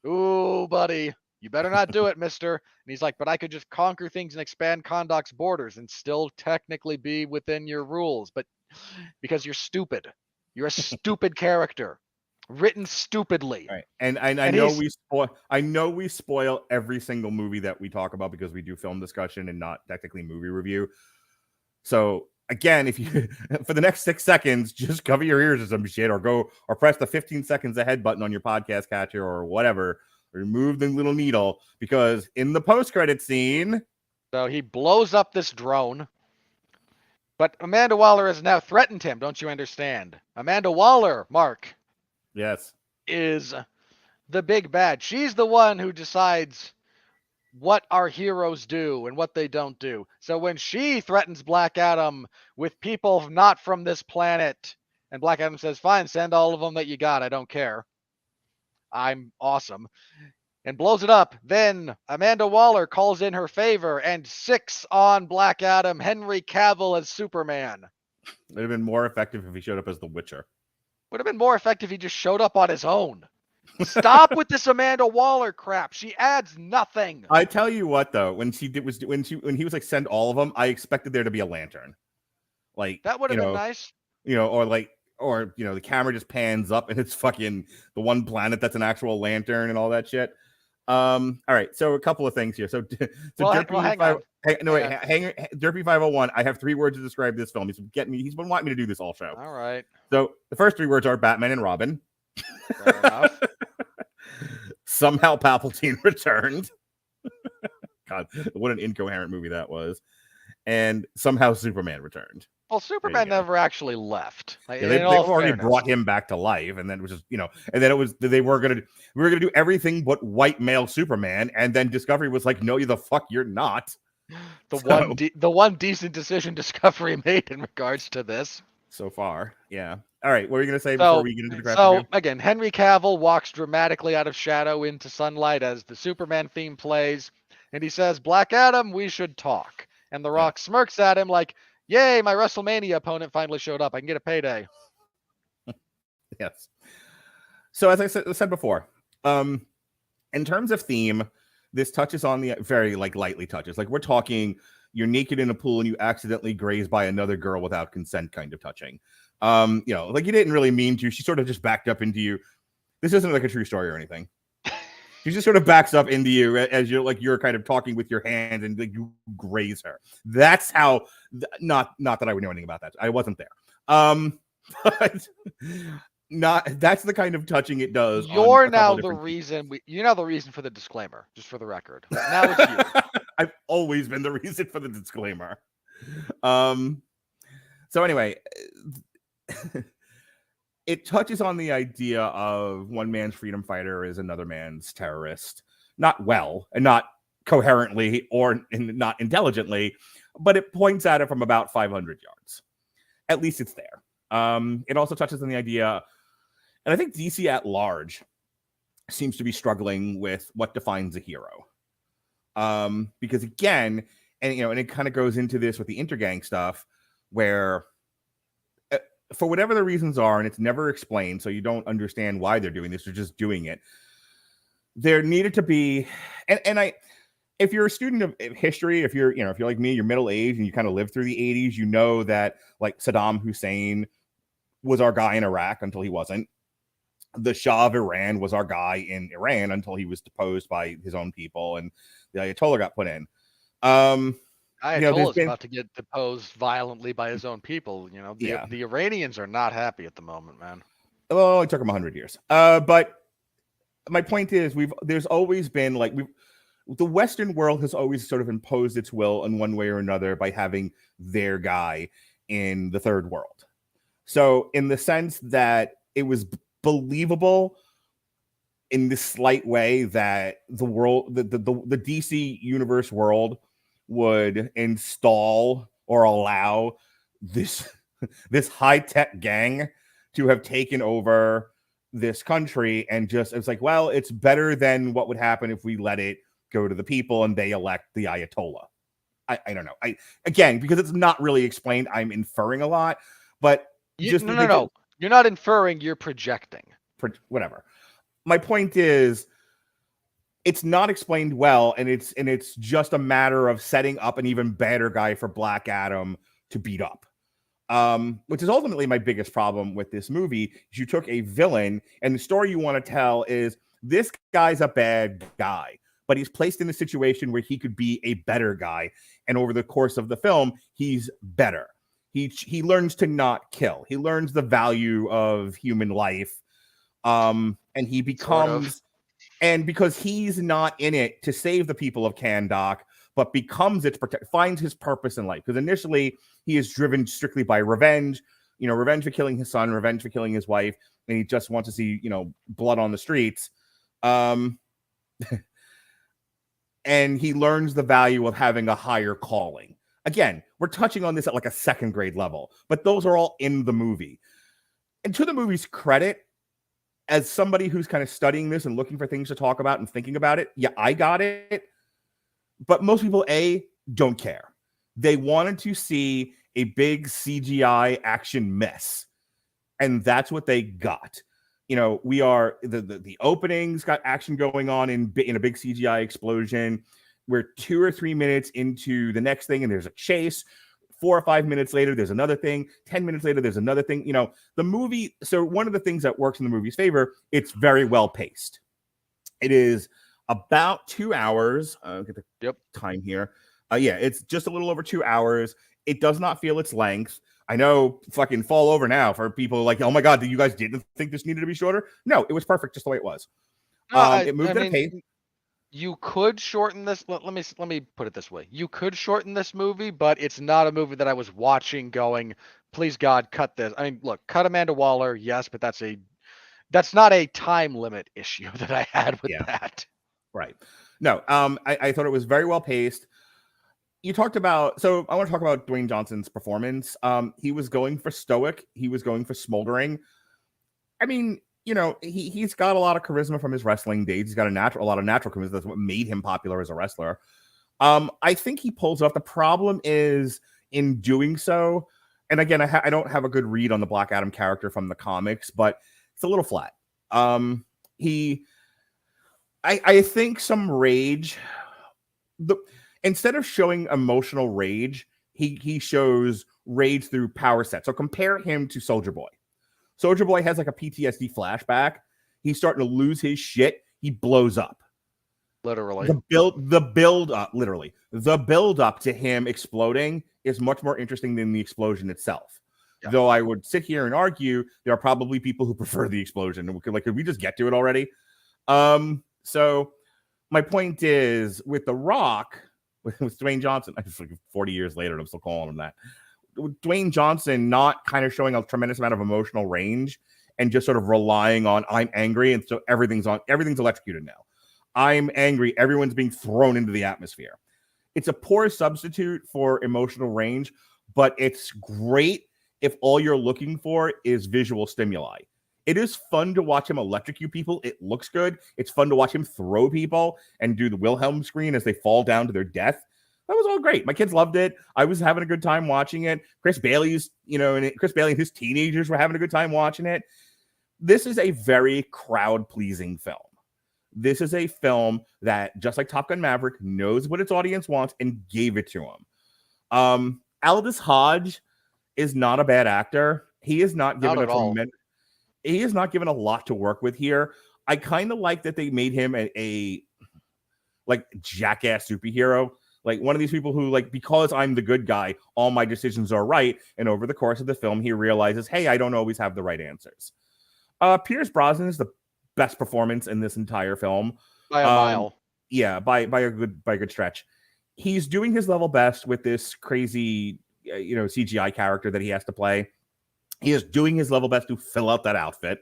ooh, buddy, you better not do it, mister. And he's like, but I could just conquer things and expand Kahndaq's borders and still technically be within your rules. But because you're stupid. You're a stupid character. Written stupidly. Right. And I know we spoil every single movie that we talk about because we do film discussion and not technically movie review. So again, if you for the next 6 seconds, just cover your ears or some shit, or press the 15 seconds ahead button on your podcast catcher or whatever. Remove the little needle, because in the post-credit scene, so he blows up this drone. But Amanda Waller has now threatened him, don't you understand? Amanda Waller, Mark. Yes. Is the big bad. She's the one who decides what our heroes do and what they don't do. So when she threatens Black Adam with people not from this planet, and Black Adam says, fine, send all of them that you got, I don't care. I'm awesome. And blows it up. Then Amanda Waller calls in her favor and 6 on Black Adam, Henry Cavill as Superman. It would have been more effective if he showed up as the Witcher. Would have been more effective if he just showed up on his own. Stop with this Amanda Waller crap. She adds nothing. I tell you what, though, when he was like, send all of them, I expected there to be a lantern. Like, that would have been nice. Or the camera just pans up and it's fucking the one planet that's an actual lantern and all that shit. All right, so a couple of things here. So Derpy 501. I have 3 words to describe this film. He's been wanting me to do this all show. All right. So the first 3 words are Batman and Robin. Fair enough. Somehow Palpatine returned. God, what an incoherent movie that was. And somehow Superman returned. Well, Superman never actually left. Like, yeah, they've already brought him back to life, and then it was just, and then it was we were gonna do everything but white male Superman, and then Discovery was like, no, you the fuck you're not. The one decent decision Discovery made in regards to this. So far, yeah. All right, what are you gonna say before we get into the craft review? Again, Henry Cavill walks dramatically out of shadow into sunlight as the Superman theme plays, and he says, Black Adam, we should talk. And The Rock smirks at him like, yay, my WrestleMania opponent finally showed up. I can get a payday. Yes. So as I said before, in terms of theme, this touches on the very lightly touches. Like, we're talking, you're naked in a pool and you accidentally graze by another girl without consent kind of touching. Like, you didn't really mean to. She sort of just backed up into you. This isn't like a true story or anything. She just sort of backs up into you as you're kind of talking with your hand and like you graze her. That's how. Not that I would know anything about that. I wasn't there. But that's the kind of touching it does. You're now the reason. You're now the reason for the disclaimer. Just for the record. Now it's you. I've always been the reason for the disclaimer. So anyway. It touches on the idea of one man's freedom fighter is another man's terrorist. Not well, and not coherently, or not intelligently, but it points at it from about 500 yards. At least it's there. It also touches on the idea, and I think DC at large seems to be struggling with what defines a hero. Because again, and it kind of goes into this with the intergang stuff, where for whatever the reasons are, and it's never explained, so you don't understand why they're doing this, they're just doing it. There needed to be, if you're a student of history, if you're like me, you're middle aged and you kind of lived through the 80s, you know that like Saddam Hussein was our guy in Iraq until he wasn't. The Shah of Iran was our guy in Iran until he was deposed by his own people and the Ayatollah got put in. Ayatollah's about to get deposed violently by his own people. The Iranians are not happy at the moment, man. Well, it took them 100 years. But my point is, there's always been the Western world has always sort of imposed its will in one way or another by having their guy in the third world. So in the sense that it was believable in this slight way that the world, the DC universe world would install or allow this high-tech gang to have taken over this country, and just it's like, well, it's better than what would happen if we let it go to the people and they elect the Ayatollah. I don't know. Again, because it's not really explained, I'm inferring a lot, but no. You're not inferring, you're projecting. Whatever. My point is, it's not explained well, and it's just a matter of setting up an even better guy for Black Adam to beat up. Which is ultimately my biggest problem with this movie. Is you took a villain, and the story you want to tell is this guy's a bad guy, but he's placed in a situation where he could be a better guy, and over the course of the film, he's better. He learns to not kill. He learns the value of human life, and he becomes, and because he's not in it to save the people of Kahndaq, but becomes finds his purpose in life. Because initially he is driven strictly by revenge, revenge for killing his son, revenge for killing his wife, and he just wants to see, blood on the streets. And he learns the value of having a higher calling. Again, we're touching on this at like a second grade level, but those are all in the movie. And to the movie's credit, as somebody who's kind of studying this and looking for things to talk about and thinking about it, yeah, I got it. But most people, don't care. They wanted to see a big CGI action mess. And that's what they got. We are, the openings got action going on in a big CGI explosion. We're 2 or 3 minutes into the next thing, and there's a chase. 4 or 5 minutes later, there's another thing. 10 minutes later, there's another thing. The movie, so one of the things that works in the movie's favor, it's very well paced. It is about 2 hours. Get the time here. It's just a little over 2 hours. It does not feel its length. I know, fucking fall over now for people like, oh my God, you guys didn't think this needed to be shorter? No, it was perfect just the way it was. It moved at a pace. You could shorten this. Let me put it this way. You could shorten this movie, but it's not a movie that I was watching going, please God, cut this. I mean, look, cut Amanda Waller, yes, but that's not a time limit issue that I had with that. Right. No, I thought it was very well paced. You talked about, so I want to talk about Dwayne Johnson's performance. He was going for stoic. He was going for smoldering. I mean, he's got a lot of charisma from his wrestling days. He's got a lot of natural charisma. That's what made him popular as a wrestler. I think he pulls it off. The problem is in doing so, and again, I don't have a good read on the Black Adam character from the comics, but it's a little flat. I think some rage. Instead of showing emotional rage, he shows rage through power set. So compare him to Soldier Boy. Soldier Boy has like a PTSD flashback. He's starting to lose his shit. He blows up. Literally. The build up to him exploding is much more interesting than the explosion itself. Yeah. Though I would sit here and argue there are probably people who prefer the explosion. Could we just get to it already? So my point is, with The Rock, with Dwayne Johnson, I just like 40 years later, I'm still calling him that. With Dwayne Johnson not kind of showing a tremendous amount of emotional range and just sort of relying on, I'm angry, and so everything's electrocuted now. I'm angry. Everyone's being thrown into the atmosphere. It's a poor substitute for emotional range, but it's great if all you're looking for is visual stimuli. It is fun to watch him electrocute people. It looks good. It's fun to watch him throw people and do the Wilhelm scream as they fall down to their death. That was all great. My kids loved it. I was having a good time watching it. Chris Bailey and his teenagers were having a good time watching it. This is a very crowd-pleasing film. This is a film that, just like Top Gun Maverick, knows what its audience wants and gave it to them. Aldis Hodge is not a bad actor. He is not given he is not given a lot to work with here. I kind of like that they made him a like jackass superhero. Like one of these people who, like, because I'm the good guy, all my decisions are right. And over the course of the film, he realizes, hey, I don't always have the right answers. Pierce Brosnan is the best performance in this entire film. By a mile. Yeah, by a good stretch. He's doing his level best with this crazy, CGI character that he has to play. He is doing his level best to fill out that outfit.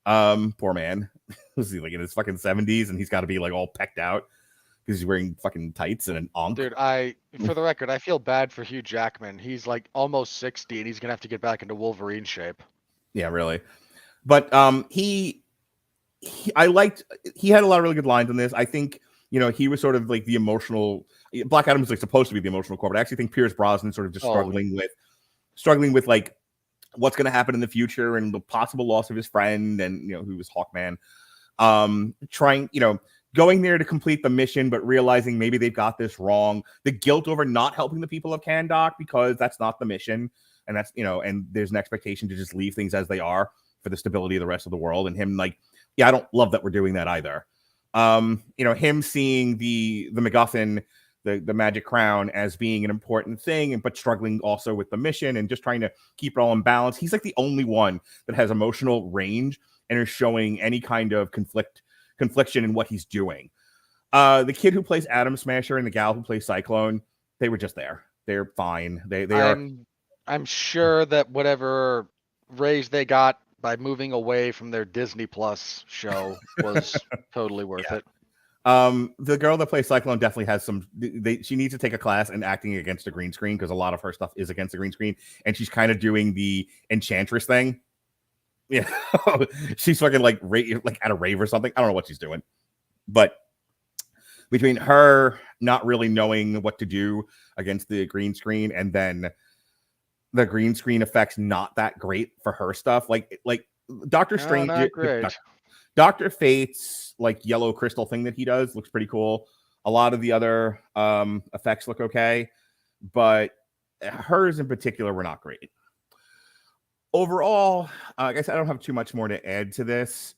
Poor man. Was he like in his fucking 70s and he's got to be like all pecked out because he's wearing fucking tights and an onk. Dude, for the record, I feel bad for Hugh Jackman. He's like almost 60 and he's gonna have to get back into Wolverine shape. Yeah, really. But he had a lot of really good lines in this. I think, he was sort of like the emotional. Black Adam was like supposed to be the emotional core, but I actually think Pierce Brosnan sort of just struggling with like what's going to happen in the future and the possible loss of his friend and who was Hawkman. Going there to complete the mission, but realizing maybe they've got this wrong. The guilt over not helping the people of Kahndaq because that's not the mission, and that's and there's an expectation to just leave things as they are for the stability of the rest of the world. And him like, yeah, I don't love that we're doing that either. Him seeing the MacGuffin, the magic crown as being an important thing, but struggling also with the mission and just trying to keep it all in balance. He's like the only one that has emotional range and is showing any kind of confliction in what he's doing. The kid who plays Atom Smasher and the gal who plays Cyclone, they were just there. They're fine. I'm sure that whatever raise they got by moving away from their Disney Plus show was totally worth it. The girl that plays Cyclone definitely has she needs to take a class in acting against a green screen because a lot of her stuff is against the green screen, and she's kind of doing the Enchantress thing. Yeah, she's fucking like at a rave or something. I don't know what she's doing, but between her not really knowing what to do against the green screen and then the green screen effects not that great for her stuff, like Doctor Strange, Dr. Fate's like yellow crystal thing that he does looks pretty cool. A lot of the other effects look okay, but hers in particular were not great. Overall, I guess I don't have too much more to add to this.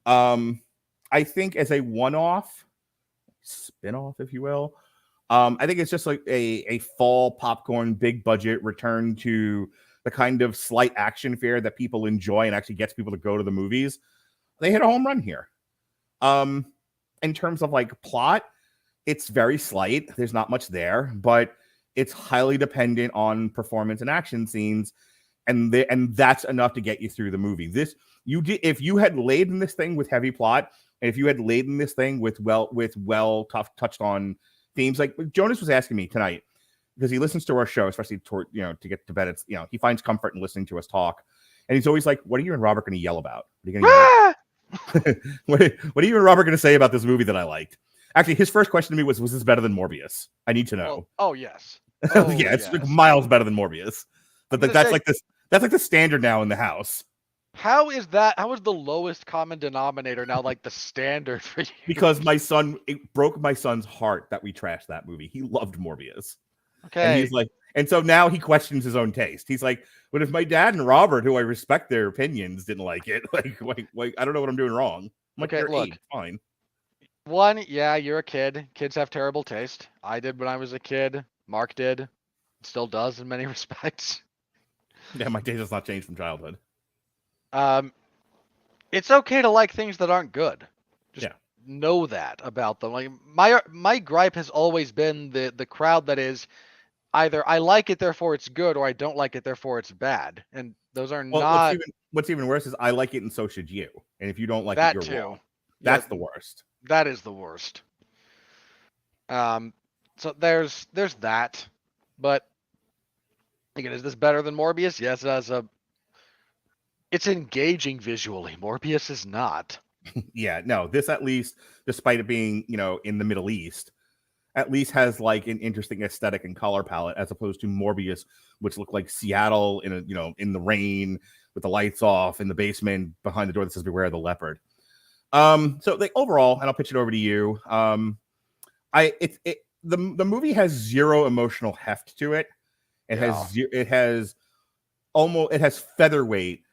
I think as a one-off, spin-off, if you will, I think it's just like a fall popcorn, big budget return to the kind of slight action fare that people enjoy and actually gets people to go to the movies. They hit a home run here. In terms of like plot, it's very slight. There's not much there, but it's highly dependent on performance and action scenes. And that's enough to get you through the movie. If you had laden this thing with heavy plot, and if you had laden this thing with touched on themes, like Jonas was asking me tonight, because he listens to our show, especially to get to bed. It's he finds comfort in listening to us talk, and he's always like, "What are you and Robert going to yell about? What are you what are you and Robert going to say about this movie that I liked?" Actually, his first question to me was this better than Morbius? I need to know. Oh yes. Yeah, it's like miles better than Morbius. But that's like the standard now in the house. How is the lowest common denominator now like the standard for you? Because it broke my son's heart that we trashed that movie. He loved Morbius. Okay. And he's like, and so now he questions his own taste. He's like, but if my dad and Robert, who I respect their opinions, didn't like it, like I don't know what I'm doing wrong. I'm like, okay, look, 8, fine. One, yeah, you're a kid. Kids have terrible taste. I did when I was a kid. Mark did. Still does in many respects. Yeah, my taste has not changed from childhood. It's okay to like things that aren't good. Just know that about them. Like my gripe has always been the crowd that is either I like it, therefore it's good, or I don't like it, therefore it's bad. And those are not. What's even worse is I like it, and so should you. And if you don't like that it, you're too. wrong. That's the worst. That is the worst. So there's that, but Again, is this better than Morbius? Yes, it's engaging visually. Morbius is not. Yeah, no, this at least, despite it being, in the Middle East, at least has like an interesting aesthetic and color palette, as opposed to Morbius, which looked like Seattle in the rain with the lights off in the basement behind the door that says "Beware the Leopard." So like overall, and I'll pitch it over to you. The movie has zero emotional heft to it. It has featherweight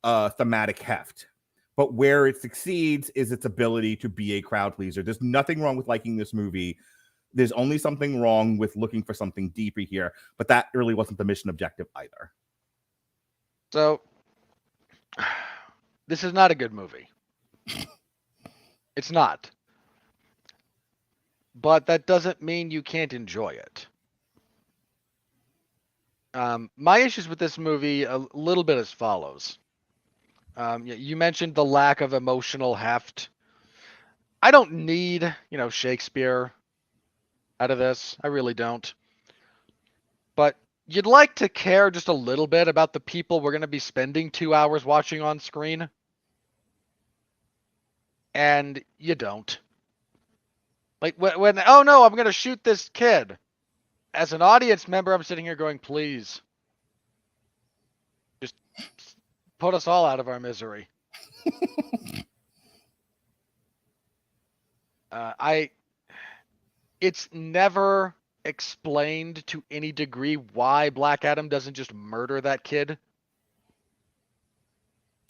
thematic heft. But where it succeeds is its ability to be a crowd pleaser. There's nothing wrong with liking this movie. There's only something wrong with looking for something deeper here. But that really wasn't the mission objective either. So, this is not a good movie. It's not. But that doesn't mean you can't enjoy it. My issues with this movie a little bit as follows. You mentioned the lack of emotional heft. I don't need, Shakespeare out of this. I really don't. But you'd like to care just a little bit about the people we're going to be spending 2 hours watching on screen. And you don't. Like when oh no, I'm going to shoot this kid. As an audience member, I'm sitting here going, please. Just put us all out of our misery. It's never explained to any degree why Black Adam doesn't just murder that kid.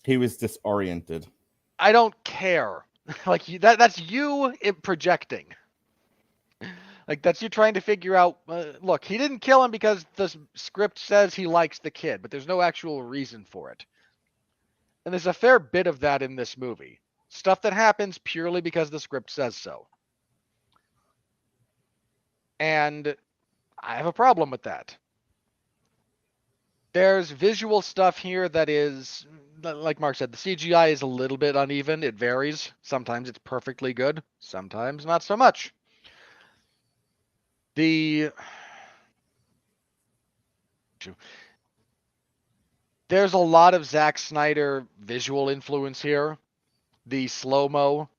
He was disoriented. I don't care. Like that's you projecting. Like that's you trying to figure out, look, he didn't kill him because the script says he likes the kid, but there's no actual reason for it. And there's a fair bit of that in this movie. Stuff that happens purely because the script says so. And I have a problem with that. There's visual stuff here that is, like Mark said, the CGI is a little bit uneven. It varies. Sometimes it's perfectly good. Sometimes not so much. There's a lot of Zack Snyder visual influence here. The slow-mo,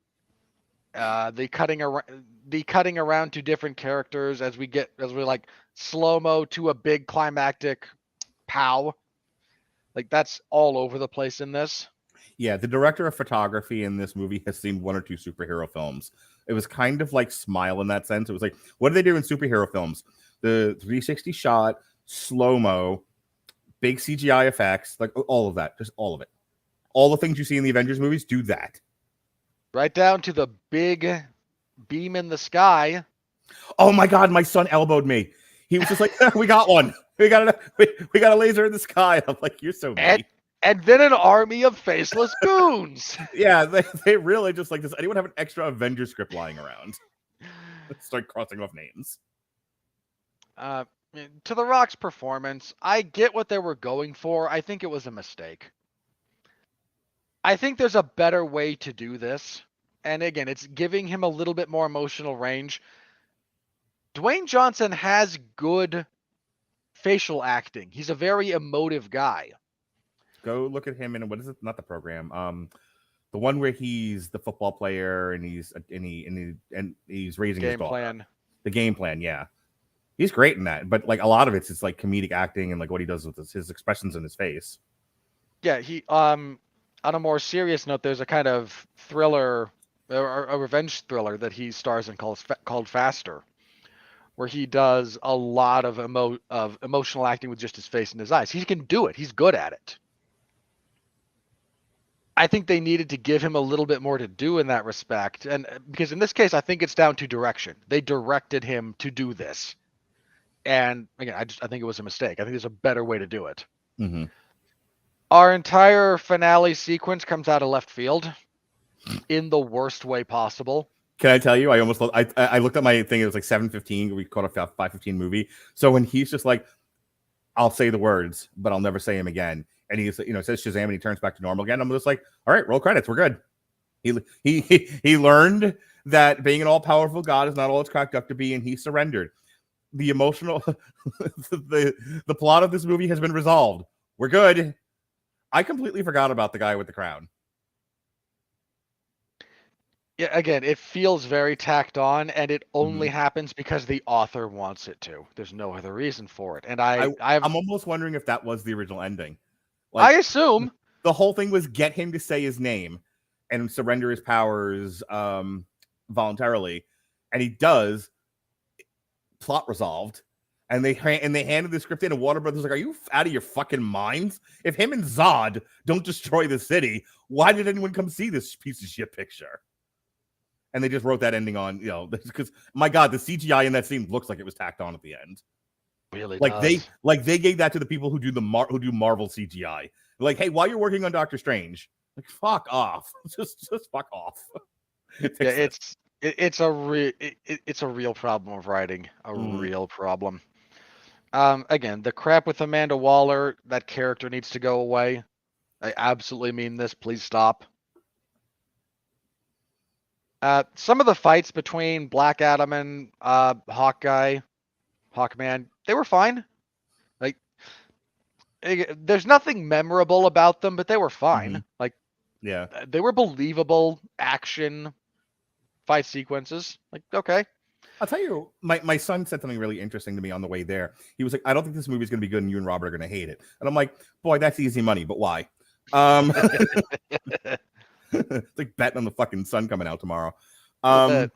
the cutting around to different characters as we like slow-mo to a big climactic pow. Like that's all over the place in this. Yeah, the director of photography in this movie has seen 1 or 2 superhero films. It was kind of like Smile in that sense. It was like, what do they do in superhero films? The 360 shot, slow-mo, big CGI effects, like all of that, just all of it. All the things you see in the Avengers movies, do that. Right down to the big beam in the sky. Oh my God, my son elbowed me. He was just like, we got one. We got a laser in the sky. I'm like, you're so mean. And then an army of faceless goons. Yeah, they really just like, does anyone have an extra Avengers script lying around? Let's start crossing off names. To The Rock's performance, I get what they were going for. I think it was a mistake. I think there's a better way to do this. And again, it's giving him a little bit more emotional range. Dwayne Johnson has good facial acting. He's a very emotive guy. Go look at him in, what is it? Not the program. The one where he's the football player and he's raising his daughter. The Game Plan, yeah. He's great in that, but like a lot of it's like comedic acting and like what he does with his expressions in his face. Yeah, he on a more serious note, there's a kind of thriller, a revenge thriller that he stars in called Faster, where he does a lot of emotional acting with just his face and his eyes. He can do it. He's good at it. I think they needed to give him a little bit more to do in that respect. And because in this case, I think it's down to direction. They directed him to do this. And again, I think it was a mistake. I think there's a better way to do it. Mm-hmm. Our entire finale sequence comes out of left field in the worst way possible. Can I tell you? I looked at my thing. It was like 7:15. We caught a 5:15 movie. So when he's just like, I'll say the words, but I'll never say them again. And he says Shazam and he turns back to normal again. I'm just like, all right, roll credits. We're good. He learned that being an all-powerful God is not all it's cracked up to be, and he surrendered. the emotional, the plot of this movie has been resolved. We're good. I completely forgot about the guy with the crown. Yeah, again, it feels very tacked on, and it only happens because the author wants it to. There's no other reason for it. And I'm almost wondering if that was the original ending. I assume the whole thing was get him to say his name and surrender his powers voluntarily, and he does. Plot resolved, and they handed the script in, and Warner Brothers was like, "Are you out of your fucking minds? If him and Zod don't destroy the city, why did anyone come see this piece of shit picture?" And they just wrote that ending on, because my God, the CGI in that scene looks like it was tacked on at the end. Really, they gave that to the people who do Marvel CGI. Like, hey, while you're working on Doctor Strange, like, fuck off, just fuck off. It's a real problem of writing, real problem. Again, the crap with Amanda Waller, that character needs to go away. I absolutely mean this. Please stop. Some of the fights between Black Adam and Hawkman, they were fine. Like, there's nothing memorable about them, but they were fine. Like, yeah, they were believable action fight sequences. Like, okay. I'll tell you, my son said something really interesting to me on the way there. He was like, "I don't think this movie's going to be good, and you and Robert are going to hate it." And I'm like, "Boy, that's easy money, but why?" It's like betting on the fucking sun coming out tomorrow. But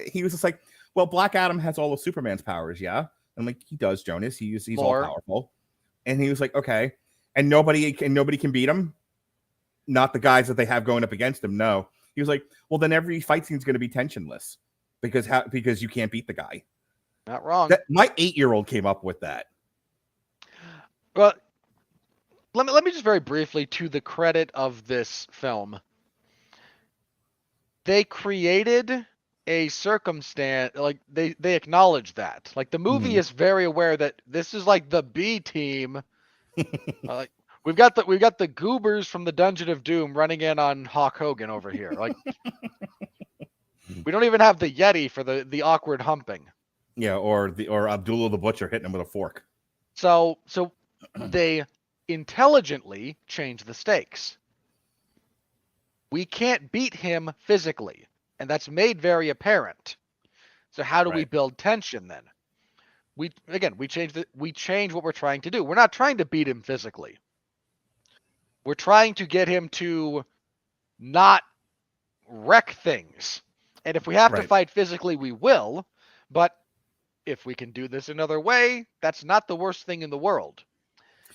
he was just like, "Well, Black Adam has all of Superman's powers, yeah." I'm like, "He does, Jonas. He's all powerful." And he was like, "Okay," and nobody can beat him. Not the guys that they have going up against him. No. He was like, "Well, then every fight scene is going to be tensionless because you can't beat the guy." Not wrong. My 8-year-old came up with that. Well, let me just very briefly, to the credit of this film, they created a circumstance, like they acknowledge that. Like, the movie is very aware that this is like the B team. Like, we've got the goobers from the Dungeon of Doom running in on Hulk Hogan over here. Like, we don't even have the Yeti for the awkward humping. Yeah, or Abdullah the Butcher hitting him with a fork. So they intelligently change the stakes. We can't beat him physically, and that's made very apparent. So how do we build tension then? We change what we're trying to do. We're not trying to beat him physically. We're trying to get him to not wreck things. And if we have to fight physically, we will. But if we can do this another way, that's not the worst thing in the world.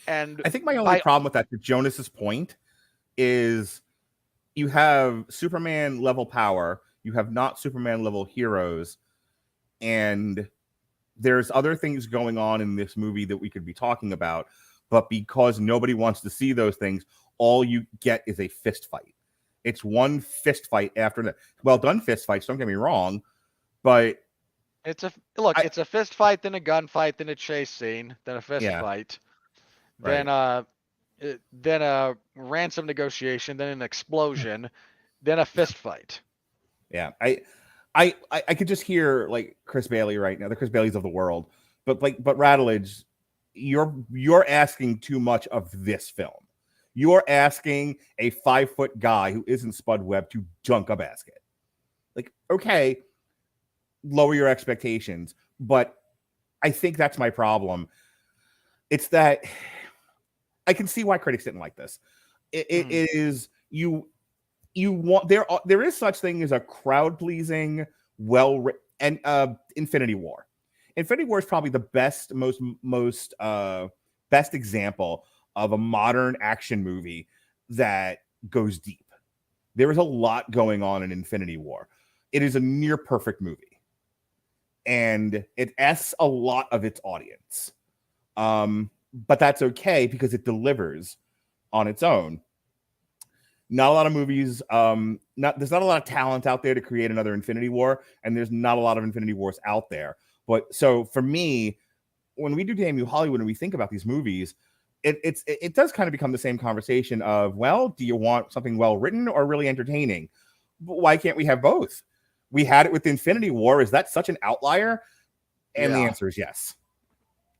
And I think my only problem with that, to Jonas's point, is you have Superman level power, you have not Superman level heroes, and there's other things going on in this movie that we could be talking about, but because nobody wants to see those things, all you get is a fist fight. It's one fist fight after that. Well done fist fights, don't get me wrong, but it's a fist fight, then a gunfight, then a chase scene, then a fist fight, then a ransom negotiation, then an explosion, then a fist fight. Yeah, I could just hear like Chris Bailey right now, the Chris Baileys of the world, but Radulich, you're asking too much of this film. You're asking a 5-foot guy who isn't Spud Webb to dunk a basket. Like, okay, lower your expectations, but I think that's my problem. It's that I can see why critics didn't like this. It is you want there is such thing as a crowd pleasing, and Infinity War. Infinity War is probably the best, most best example of a modern action movie that goes deep. There is a lot going on in Infinity War. It is a near perfect movie, and it asks a lot of its audience. But that's okay because it delivers on its own. Not a lot of movies, there's not a lot of talent out there to create another Infinity War, and there's not a lot of Infinity Wars out there. But so for me, when we do Damn You Hollywood and we think about these movies, it does kind of become the same conversation of, well, do you want something well written or really entertaining? But why can't we have both? We had it with Infinity War. Is that such an outlier? And the Yeah. answer is yes.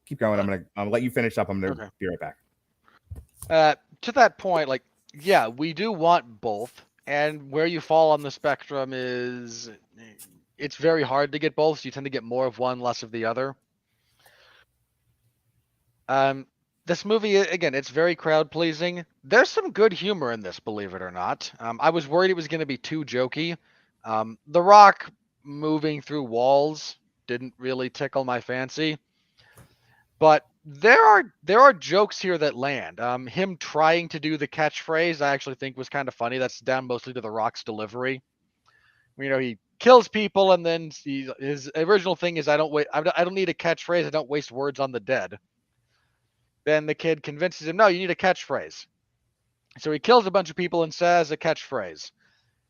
Keep going. I'm gonna let you finish up. I'm gonna be right back. To that point, like, yeah, we do want both, and where you fall on the spectrum is it's very hard to get both, so you tend to get more of one, less of the other. This movie, again, it's very crowd pleasing. There's some good humor in this, believe it or not. I was worried it was going to be too jokey. The Rock moving through walls didn't really tickle my fancy, but there are jokes here that land. Him trying to do the catchphrase, I actually think was kind of funny. That's down mostly to the Rock's delivery. You know, he kills people, and then his original thing is, I don't need a catchphrase. I don't waste words on the dead. Then the kid convinces him, no, you need a catchphrase. So he kills a bunch of people and says a catchphrase.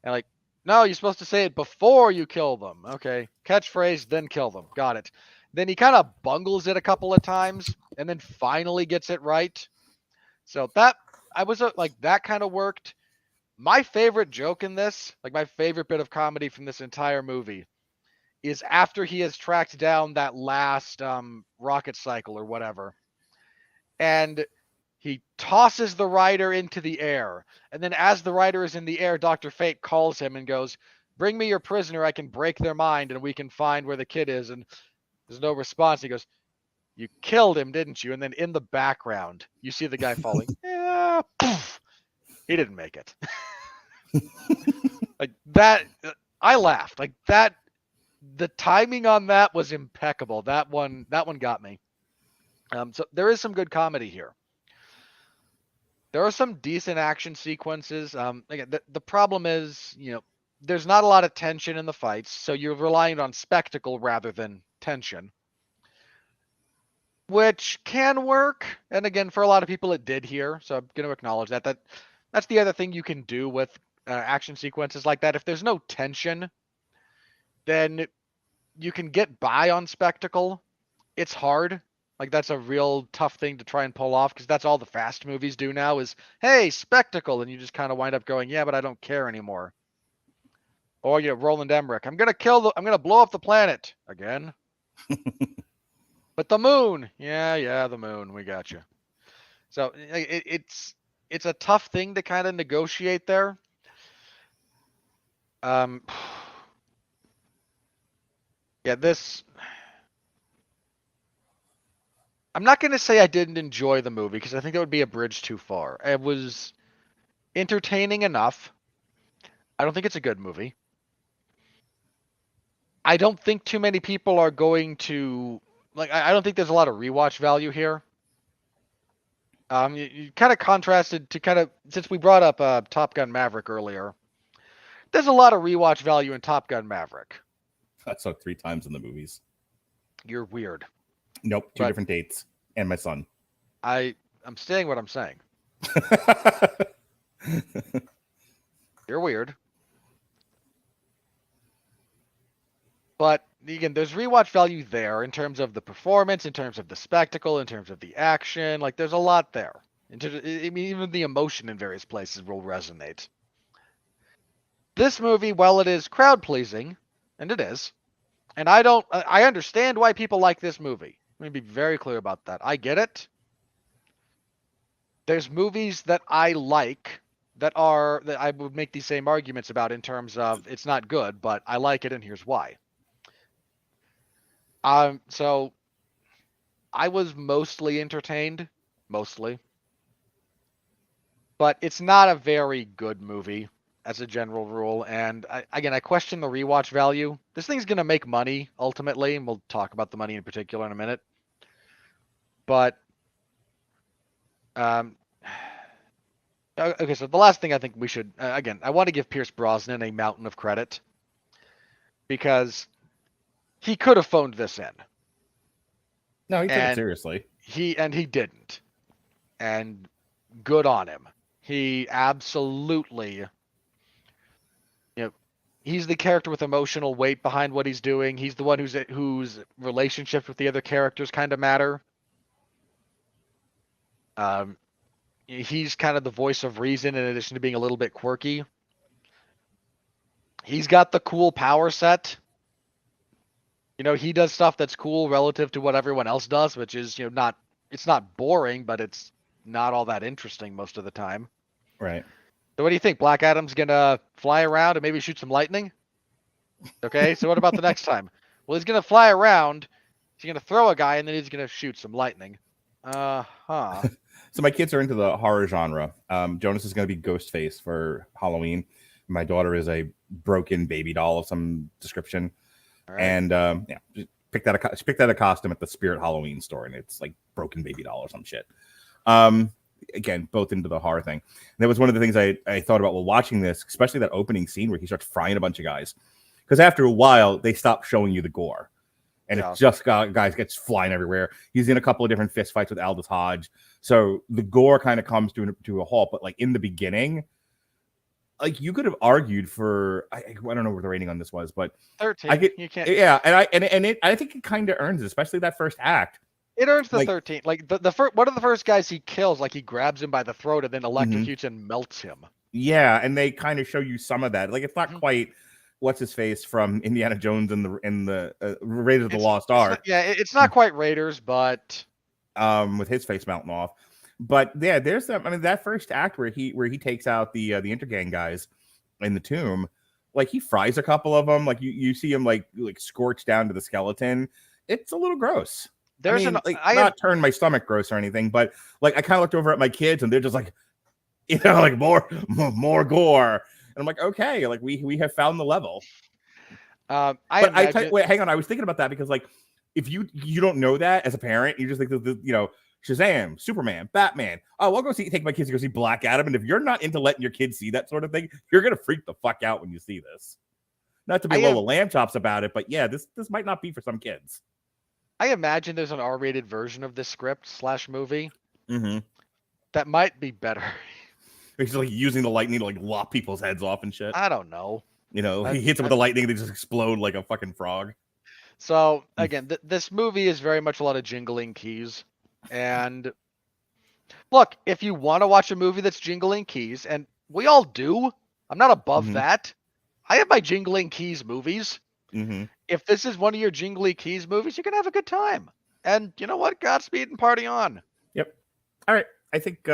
And like, no, you're supposed to say it before you kill them. Okay, catchphrase, then kill them. Got it. Then he kind of bungles it a couple of times and then finally gets it right. So that that kind of worked. My favorite joke in this, like my favorite bit of comedy from this entire movie, is after he has tracked down that last rocket cycle or whatever. And he tosses the rider into the air. And then as the rider is in the air, Dr. Fate calls him and goes, bring me your prisoner. I can break their mind and we can find where the kid is. And there's no response. He goes, you killed him, didn't you? And then in the background, you see the guy falling. Yeah, poof. He didn't make it. Like that, I laughed. Like that, the timing on that was impeccable. That one got me. So there is some good comedy here. There are some decent action sequences. Again, the problem is, there's not a lot of tension in the fights, so you're relying on spectacle rather than tension, which can work. And again, for a lot of people, it did here. So I'm going to acknowledge that. That's the other thing you can do with action sequences like that. If there's no tension, then you can get by on spectacle. It's hard. Like, that's a real tough thing to try and pull off, because that's all the fast movies do now is, hey, spectacle. And you just kind of wind up going, yeah, but I don't care anymore. Or, Roland Emmerich, I'm going to blow up the planet again. But the moon. Yeah, the moon. We got you. So it's a tough thing to kind of negotiate there. Yeah, this... I'm not going to say I didn't enjoy the movie, because I think that would be a bridge too far. It was entertaining enough. I don't think it's a good movie. I don't think too many people are going to... I don't think there's a lot of rewatch value here. You kind of contrasted to since we brought up Top Gun Maverick earlier, there's a lot of rewatch value in Top Gun Maverick. I saw it 3 times in the movies. You're weird. Nope, 2 different dates. And my son. I'm saying what I'm saying. You're weird. But again, there's rewatch value there in terms of the performance, in terms of the spectacle, in terms of the action. Like, there's a lot there. Even the emotion in various places will resonate. This movie, while it is crowd pleasing, and it is, and I understand why people like this movie. Let me be very clear about that. I get it. There's movies that I like that I would make these same arguments about in terms of it's not good, but I like it, and here's why. So I was mostly entertained, but it's not a very good movie as a general rule. And I question the rewatch value. This thing's going to make money ultimately, and we'll talk about the money in particular in a minute. But, okay, so the last thing I think we should, again, I want to give Pierce Brosnan a mountain of credit, because he could have phoned this in. No, he took it seriously. He didn't. And good on him. He absolutely, he's the character with emotional weight behind what he's doing. He's the one whose relationships with the other characters kind of matter. He's kind of the voice of reason in addition to being a little bit quirky. He's got the cool power set. he does stuff that's cool relative to what everyone else does, which is, it's not boring, but it's not all that interesting most of the time. Right. So what do you think? Black Adam's gonna fly around and maybe shoot some lightning? Okay, so what about the next time? Well, he's gonna fly around, he's gonna throw a guy, and then he's gonna shoot some lightning. Uh-huh. So my kids are into the horror genre. Jonas is going to be Ghostface for Halloween. My daughter is a broken baby doll of some description. Right. And just picked out a costume at the Spirit Halloween store, and it's like broken baby doll or some shit. Again, both into the horror thing. And that was one of the things I thought about while watching this, especially that opening scene where he starts frying a bunch of guys. Because after a while, they stop showing you the gore. And it's just guys gets flying everywhere. He's in a couple of different fist fights with Aldis Hodge. So the gore kind of comes to a halt. But like in the beginning, like you could have argued for I don't know what the rating on this was, but 13. You can't. Yeah, and I think it kind of earns it, especially that first act. It earns the 13. Like the first one of the first guys he kills, like he grabs him by the throat and then electrocutes and melts him. Yeah, and they kind of show you some of that. Like it's not quite what's his face from Indiana Jones and the Raiders of the Lost Ark. It's not quite Raiders, but with his face melting off. But yeah, there's that. I mean, that first act where he takes out the Intergang guys in the tomb, like he fries a couple of them. Like you see him like scorched down to the skeleton. It's a little gross. Not turn my stomach gross or anything, but like I kind of looked over at my kids and they're just like, like more gore. And I'm like, okay, like we have found the level. Hang on, I was thinking about that because like if you don't know that as a parent, you just think Shazam, Superman, Batman. Oh, I'll take my kids to go see Black Adam. And if you're not into letting your kids see that sort of thing, you're gonna freak the fuck out when you see this. Not to be low lamb chops about it, but yeah, this might not be for some kids. I imagine there's an R-rated version of this script / movie that might be better. He's like using the lightning to like lop people's heads off and shit. I don't know. He hits them with the lightning, they just explode like a fucking frog. So again, this movie is very much a lot of jingling keys. And look, if you want to watch a movie that's jingling keys, and we all do, I'm not above that. I have my jingling keys movies. If this is one of your jingly keys movies, you're gonna have a good time. And you know what? Godspeed and party on. Yep. All right. I think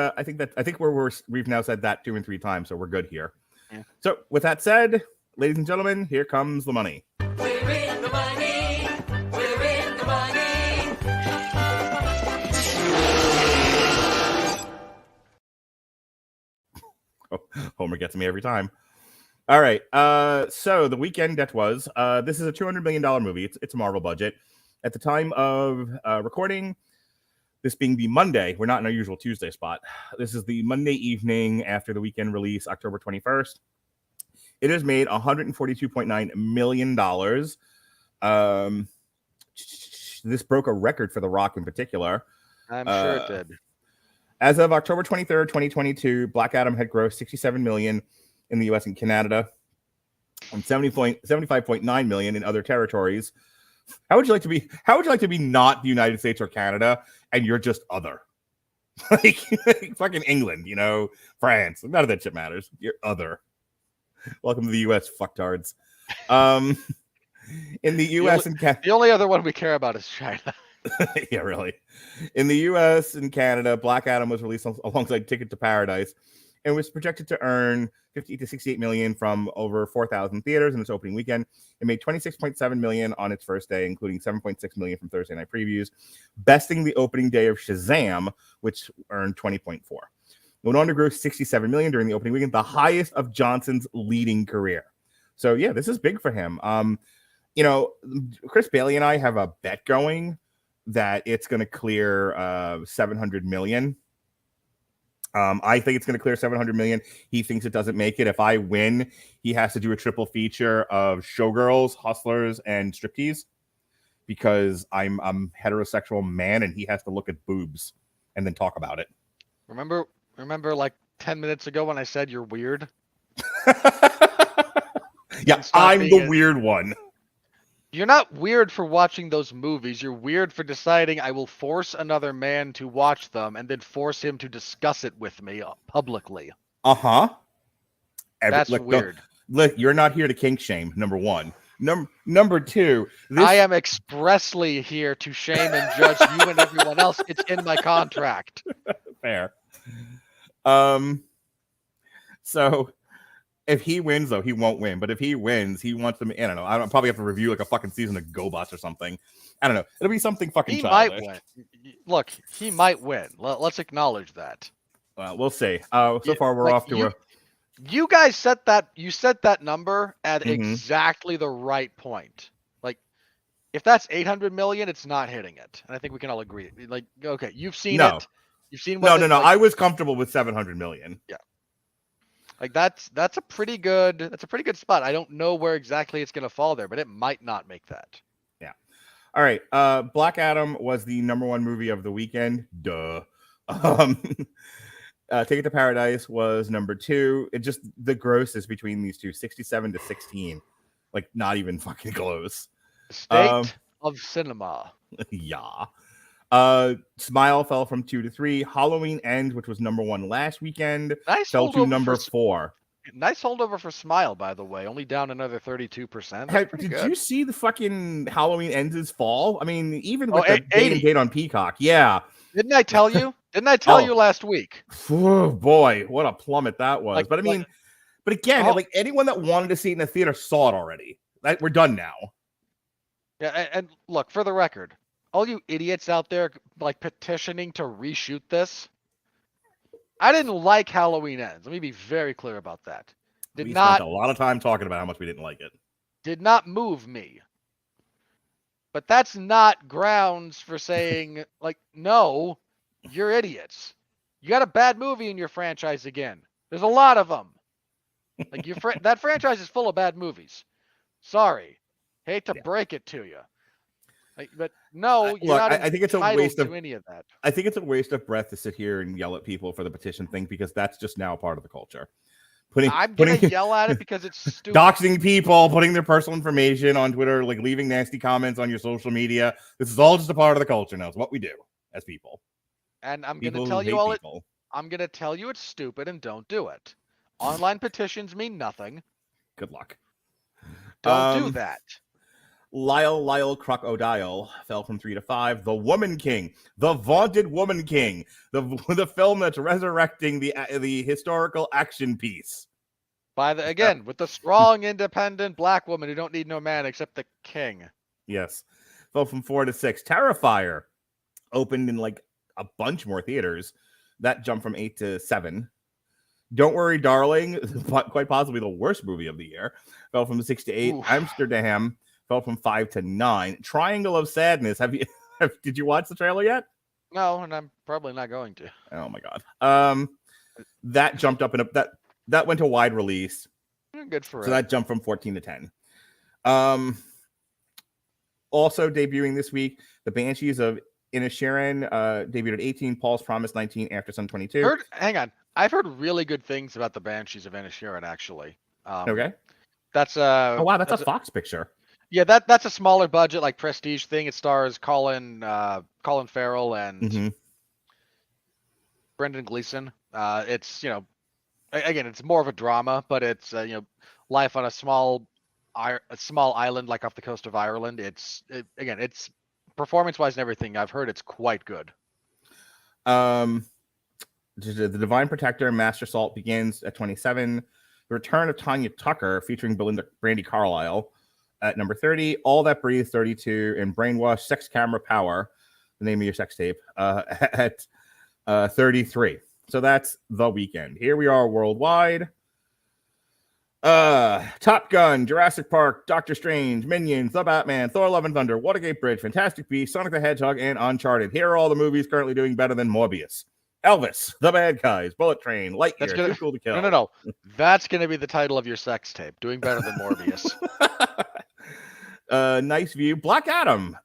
we've now said that 2 and 3 times, so we're good here. Yeah. So with that said, ladies and gentlemen, here comes the money. We're in the money. We're in the money. Homer gets me every time. All right. So the weekend that was, this is a $200 million movie. It's a Marvel budget. At the time of recording, this being the Monday, we're not in our usual Tuesday spot. This is the Monday evening after the weekend release, October 21st. It has made $142.9 million. This broke a record for The Rock in particular. I'm sure it did. As of October 23rd, 2022, Black Adam had grossed $67 million in the US and Canada and $75.9 million in other territories. How would you like to be not the United States or Canada and you're just other? like fucking England, France. None of that shit matters. You're other. Welcome to the US, fucktards. In the US and Canada, the only other one we care about is China. Yeah, really. In the US and Canada, Black Adam was released alongside Ticket to Paradise and was projected to earn 50 to 68 million from over 4,000 theaters in its opening weekend. It made 26.7 million on its first day, including 7.6 million from Thursday night previews, besting the opening day of Shazam, which earned 20.4. Went on to gross 67 million during the opening weekend, the highest of Johnson's leading career. So yeah, this is big for him. Chris Bailey and I have a bet going that it's going to clear 700 million. I think it's going to clear 700 million. He thinks it doesn't make it. If I win, he has to do a triple feature of Showgirls, Hustlers, and Striptease because I'm a heterosexual man and he has to look at boobs and then talk about it. Remember like 10 minutes ago when I said you're weird? Yeah, I'm the weird one. You're not weird for watching those movies. You're weird for deciding I will force another man to watch them and then force him to discuss it with me publicly. Uh-huh. That's weird. Look, you're not here to kink shame, number one. Number 2. I am expressly here to shame and judge you and everyone else. It's in my contract. Fair. So if he wins, though, he won't win. But if he wins, he wants them. I don't know. I don't probably have to review like a fucking season of GoBots or something. I don't know. It'll be something fucking. He childish. might win. Look, he might win. Let's acknowledge that. We'll see. So far, we're off to You guys set that. You set that number at exactly the right point. Like, if that's 800 million, it's not hitting it, and I think we can all agree. Like, okay, you've seen it. You've seen. No. Like, I was comfortable with 700 million. Yeah. Like that's a pretty good spot. I don't know where exactly it's gonna fall there, but it might not make that. Yeah. All right. Black Adam was the number 1 movie of the weekend. Duh. Ticket to Paradise was number 2. It just the gross is between these two, 67 to 16. Like not even fucking close. State of cinema. Yeah. Smile fell from 2 to 3. Halloween Ends, which was number 1 last weekend, fell to number 4. Nice holdover for Smile, by the way. Only down another 32%. Did you see the fucking Halloween Ends' fall? I mean, even with the date on Peacock. Yeah. Didn't I tell you? Didn't I tell you last week? Oh, boy, what a plummet that was. Like, but I mean, but again, like anyone that wanted to see it in the theater saw it already. We're done now. Yeah, and look, for the record, all you idiots out there like petitioning to reshoot this, I didn't like Halloween Ends. Let me be very clear about that. We spent a lot of time talking about how much we didn't like it. Did not move me. But that's not grounds for saying, like, no, you're idiots. You got a bad movie in your franchise again. There's a lot of them. Like that franchise is full of bad movies. Sorry. Hate to break it to you. Like, but no, you're not I think it's a waste of any of that. I think it's a waste of breath to sit here and yell at people for the petition thing because that's just now part of the culture. I'm gonna yell at it because it's stupid. Doxing people, putting their personal information on Twitter, like leaving nasty comments on your social media. This is all just a part of the culture now. It's what we do as people. And I'm gonna tell you all I'm gonna tell you it's stupid and don't do it. Online petitions mean nothing. Good luck. Don't do that. Lyle Crocodile fell from 3 to 5. The Woman King, the vaunted Woman King, the film that's resurrecting the historical action piece. With the strong, independent black woman who don't need no man except the king. Yes, fell from 4 to 6. Terrifier opened in like a bunch more theaters. That jumped from 8 to 7. Don't Worry, Darling, quite possibly the worst movie of the year, fell from 6 to 8. Oof. Amsterdam fell from 5 to 9. Triangle of Sadness. Did you watch the trailer yet? No, and I'm probably not going to. Oh my god. That jumped up that went to wide release. Good for it. So that jumped from 14 to 10. Also debuting this week, The Banshees of Inisherin debuted at 18. Paul's Promise 19. After Sun 22. Hang on. I've heard really good things about The Banshees of Inisherin. Actually. Okay. That's oh wow, that's a Fox picture. Yeah, that's a smaller budget, like prestige thing. It stars Colin Farrell and Brendan Gleeson. It's again, it's more of a drama, but it's life on a small island, like off the coast of Ireland. It's performance-wise and everything. I've heard it's quite good. The Divine Protector, Master Salt begins at 27. The Return of Tanya Tucker, featuring Brandy Carlisle, at number 30. All That Breathes, 32. And Brainwash, Sex Camera Power, the name of your sex tape, at 33. So that's the weekend. Here we are worldwide. Top Gun, Jurassic Park, Doctor Strange, Minions, The Batman, Thor: Love and Thunder, Watergate Bridge, Fantastic Beasts, Sonic the Hedgehog, and Uncharted. Here are all the movies currently doing better than Morbius. Elvis, The Bad Guys, Bullet Train, Lightyear, Too Cool to Kill. No. That's going to be the title of your sex tape. Doing better than Morbius. Nice View. Black Adam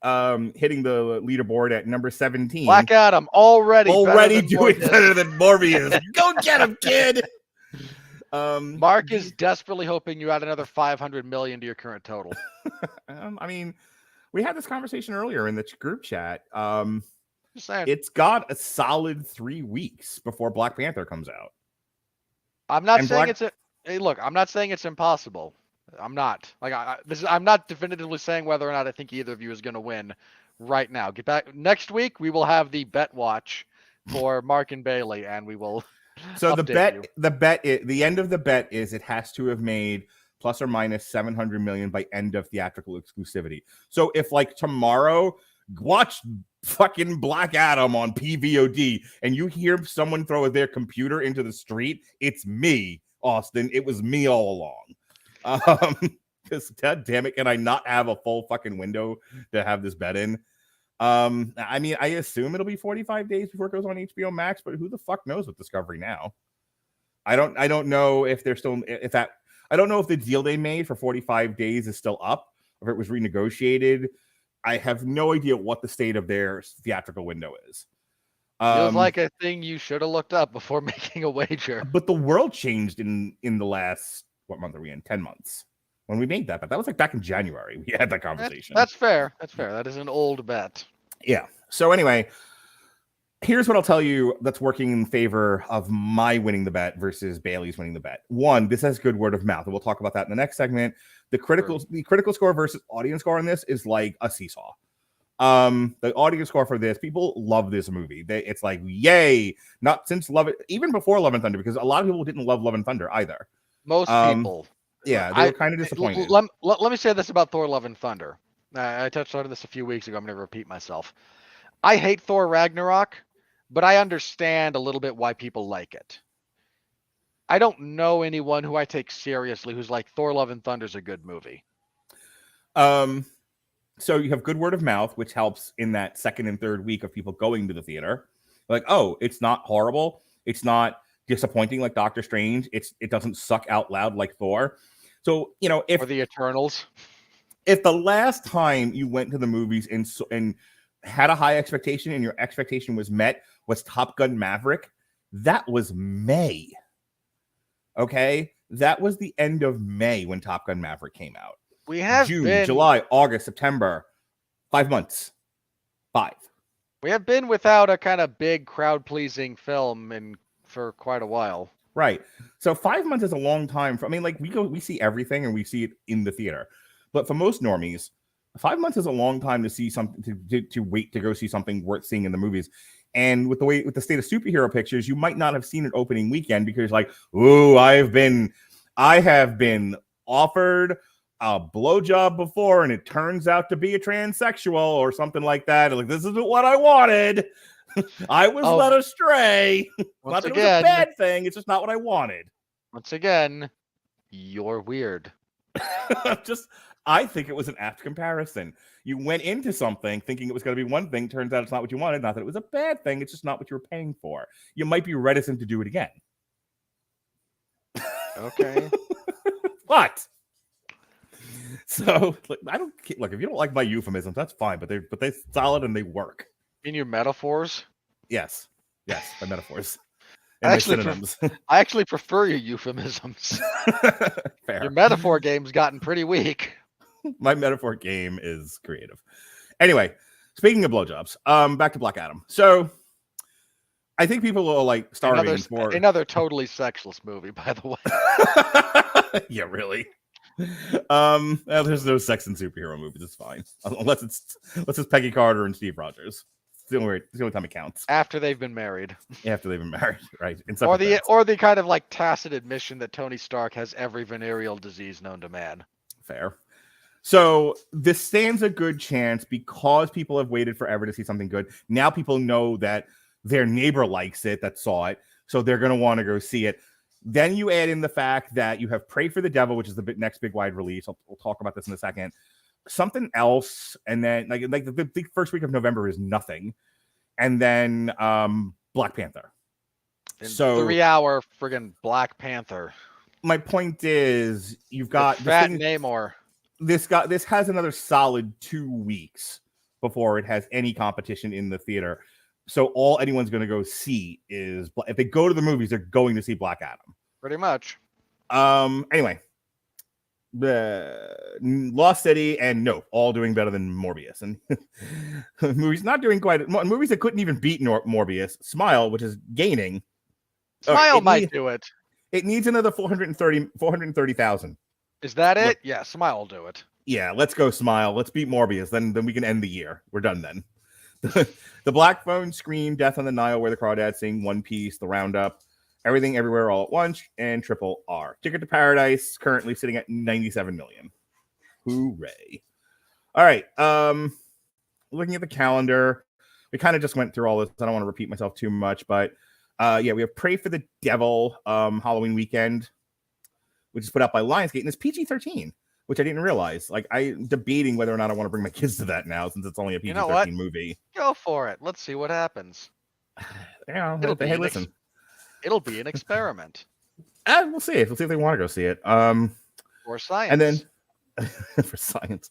hitting the leaderboard at number 17. Black Adam already doing better than Morbius. Go get him, kid. Mark is desperately hoping you add another 500 million to your current total. I mean, we had this conversation earlier in the group chat. Just saying. It's got a solid 3 weeks before Black Panther comes out. I'm not saying I'm not saying it's impossible. I'm not. Like I'm not definitively saying whether or not I think either of you is going to win right now. Get back next week. We will have the bet watch for Mark and Bailey, and we will. So the bet, the end of the bet is it has to have made plus or minus 700 million by end of theatrical exclusivity. So if like tomorrow, watch fucking Black Adam on PVOD and you hear someone throw their computer into the street, it's me, Austin. It was me all along. Because god damn it, can I not have a full fucking window to have this bet in? I mean, I assume it'll be 45 days before it goes on HBO Max, but who the fuck knows with Discovery now? I don't know if they're still I don't know if the deal they made for 45 days is still up, or if it was renegotiated. I have no idea what the state of their theatrical window is. Feels like a thing you should have looked up before making a wager. But the world changed in the last, what month are we in? 10 months. When we made that, but that was like back in January. We had that conversation. That's fair. That's fair. That is an old bet. Yeah. So anyway, here's what I'll tell you that's working in favor of my winning the bet versus Bailey's winning the bet. One, this has good word of mouth, and we'll talk about that in the next segment. The critical score versus audience score on this is like a seesaw. The audience score for this, people love this movie. It's like, yay! Not since even before Love and Thunder, because a lot of people didn't love Love and Thunder either. Most people. Yeah, they were kind of disappointed. Let me say this about Thor: Love and Thunder. I touched on this a few weeks ago. I'm going to repeat myself. I hate Thor Ragnarok, but I understand a little bit why people like it. I don't know anyone who I take seriously who's like, Thor: Love and Thunder is a good movie. So you have good word of mouth, which helps in that second and third week of people going to the theater. Like, oh, it's not horrible. It's not disappointing like Doctor Strange. It doesn't suck out loud like Thor. So, if or the Eternals, if the last time you went to the movies and had a high expectation and your expectation was met was Top Gun Maverick, that was May. Okay, that was the end of May when Top Gun Maverick came out. We have June, July, August, September, 5 months. 5. We have been without a kind of big crowd-pleasing film for quite a while. Right. So 5 months is a long time. We see everything and we see it in the theater. But for most normies, 5 months is a long time to see something, to wait to go see something worth seeing in the movies. And with the state of superhero pictures, you might not have seen it opening weekend because I have been offered a blowjob before and it turns out to be a transsexual or something like that. Like, this isn't what I wanted. I was led astray. Not that it was a bad thing. It's just not what I wanted. Once again, you're weird. I think it was an apt comparison. You went into something thinking it was going to be one thing. Turns out it's not what you wanted. Not that it was a bad thing. It's just not what you were paying for. You might be reticent to do it again. Okay. What? So I don't look. If you don't like my euphemisms, that's fine. But they're solid and they work. In your metaphors? Yes, my metaphors. I actually prefer your euphemisms. Fair. Your metaphor game's gotten pretty weak. My metaphor game is creative. Anyway, speaking of blowjobs, back to Black Adam. So I think people are like starving for another totally sexless movie, by the way. Yeah, really. There's no sex in superhero movies. It's fine, unless it's Peggy Carter and Steve Rogers. It's the only time it counts. After they've been married. Right? Or the kind of like tacit admission that Tony Stark has every venereal disease known to man. Fair. So this stands a good chance because people have waited forever to see something good. Now people know that their neighbor likes it, that saw it, so they're going to want to go see it. Then you add in the fact that you have Pray for the Devil, which is the next big wide release. We'll talk about this in a second. Something else, and then like the first week of November is nothing, and then Black Panther. So 3-hour friggin' Black Panther. My point is, you've got fat Namor. This has another solid 2 weeks before it has any competition in the theater. So all anyone's going to go see is, if they go to the movies, they're going to see Black Adam. Pretty much. Anyway, the Lost City and Nope all doing better than Morbius, and movies not doing quite. Movies that couldn't even beat Morbius. Smile, which is gaining. Smile might do it. It needs another 430,000 Is that it? Yeah, Smile will do it. Yeah, let's go Smile. Let's beat Morbius. Then we can end the year. We're done then. The Black Phone, Scream, Death on the Nile, Where the Crawdads Sing, One Piece, The Roundup, Everything Everywhere All at Once, and Triple R. Ticket to Paradise currently sitting at 97 million. Hooray. All right. Looking at the calendar, we kind of just went through all this. I don't want to repeat myself too much, but yeah, we have Pray for the Devil Halloween weekend, which is put out by Lionsgate, and it's PG-13, which I didn't realize. Like, I'm debating whether or not I want to bring my kids to that now, since it's only a PG-13 movie. Go for it. Let's see what happens. Yeah, Hey, listen. It'll be an experiment. We'll see. We'll see if they want to go see it. For science. And then for science,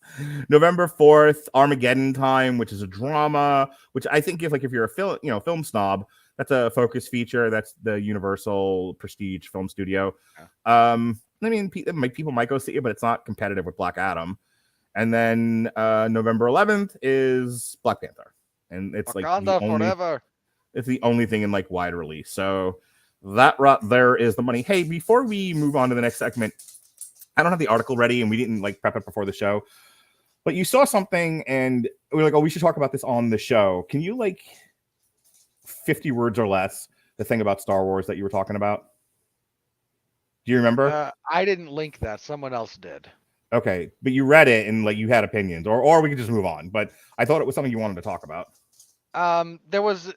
November 4th, Armageddon Time, which is a drama, which I think if you're a film snob, that's a Focus feature. That's the Universal Prestige Film Studio. Yeah. I mean, people might go see it, but it's not competitive with Black Adam. And then November 11th is Black Panther, and it's it's the only thing in like wide release. So that there is the money. Hey, before we move on to the next segment, I don't have the article ready, and we didn't like prep it before the show. But you saw something, and we were like, "Oh, we should talk about this on the show." Can you 50 words or less the thing about Star Wars that you were talking about? Do you remember? I didn't link that. Someone else did. Okay, but you read it and you had opinions, or we could just move on. But I thought it was something you wanted to talk about. There was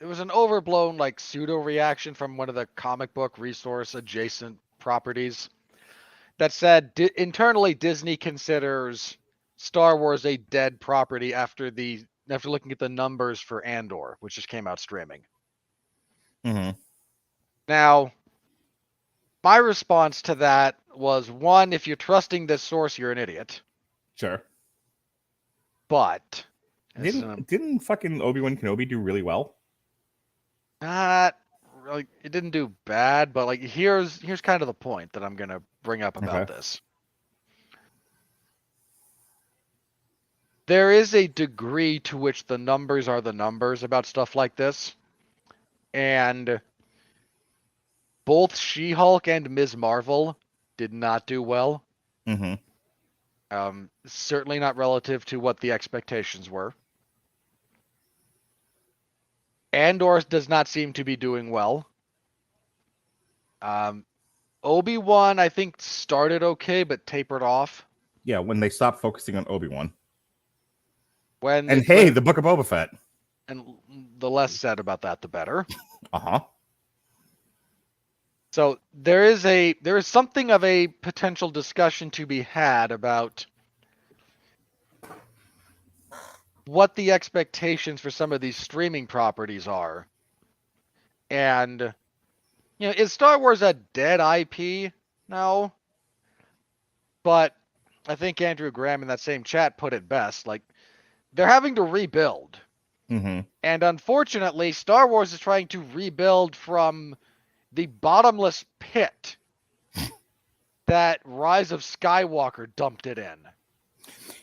an overblown pseudo reaction from one of the comic book resource adjacent properties that said internally Disney considers Star Wars a dead property after looking at the numbers for Andor, which just came out streaming. Mm-hmm. Now, my response to that was, one, if you're trusting this source, you're an idiot. Sure. But didn't fucking Obi-Wan Kenobi do really well? Not really. It didn't do bad, but here's kind of the point that I'm gonna bring up about this. There is a degree to which the numbers are the numbers about stuff like this, and both She-Hulk and Ms. Marvel did not do well. Mm-hmm. Certainly not relative to what the expectations were. Andor does not seem to be doing well. Obi-Wan, I think, started okay, but tapered off. Yeah, when they stopped focusing on Obi-Wan. The Book of Boba Fett. And the less said about that, the better. Uh-huh. So there is something of a potential discussion to be had about what the expectations for some of these streaming properties are. And, is Star Wars a dead IP? No. But I think Andrew Graham in that same chat put it best. They're having to rebuild. Mm-hmm. And unfortunately, Star Wars is trying to rebuild from the bottomless pit that Rise of Skywalker dumped it in.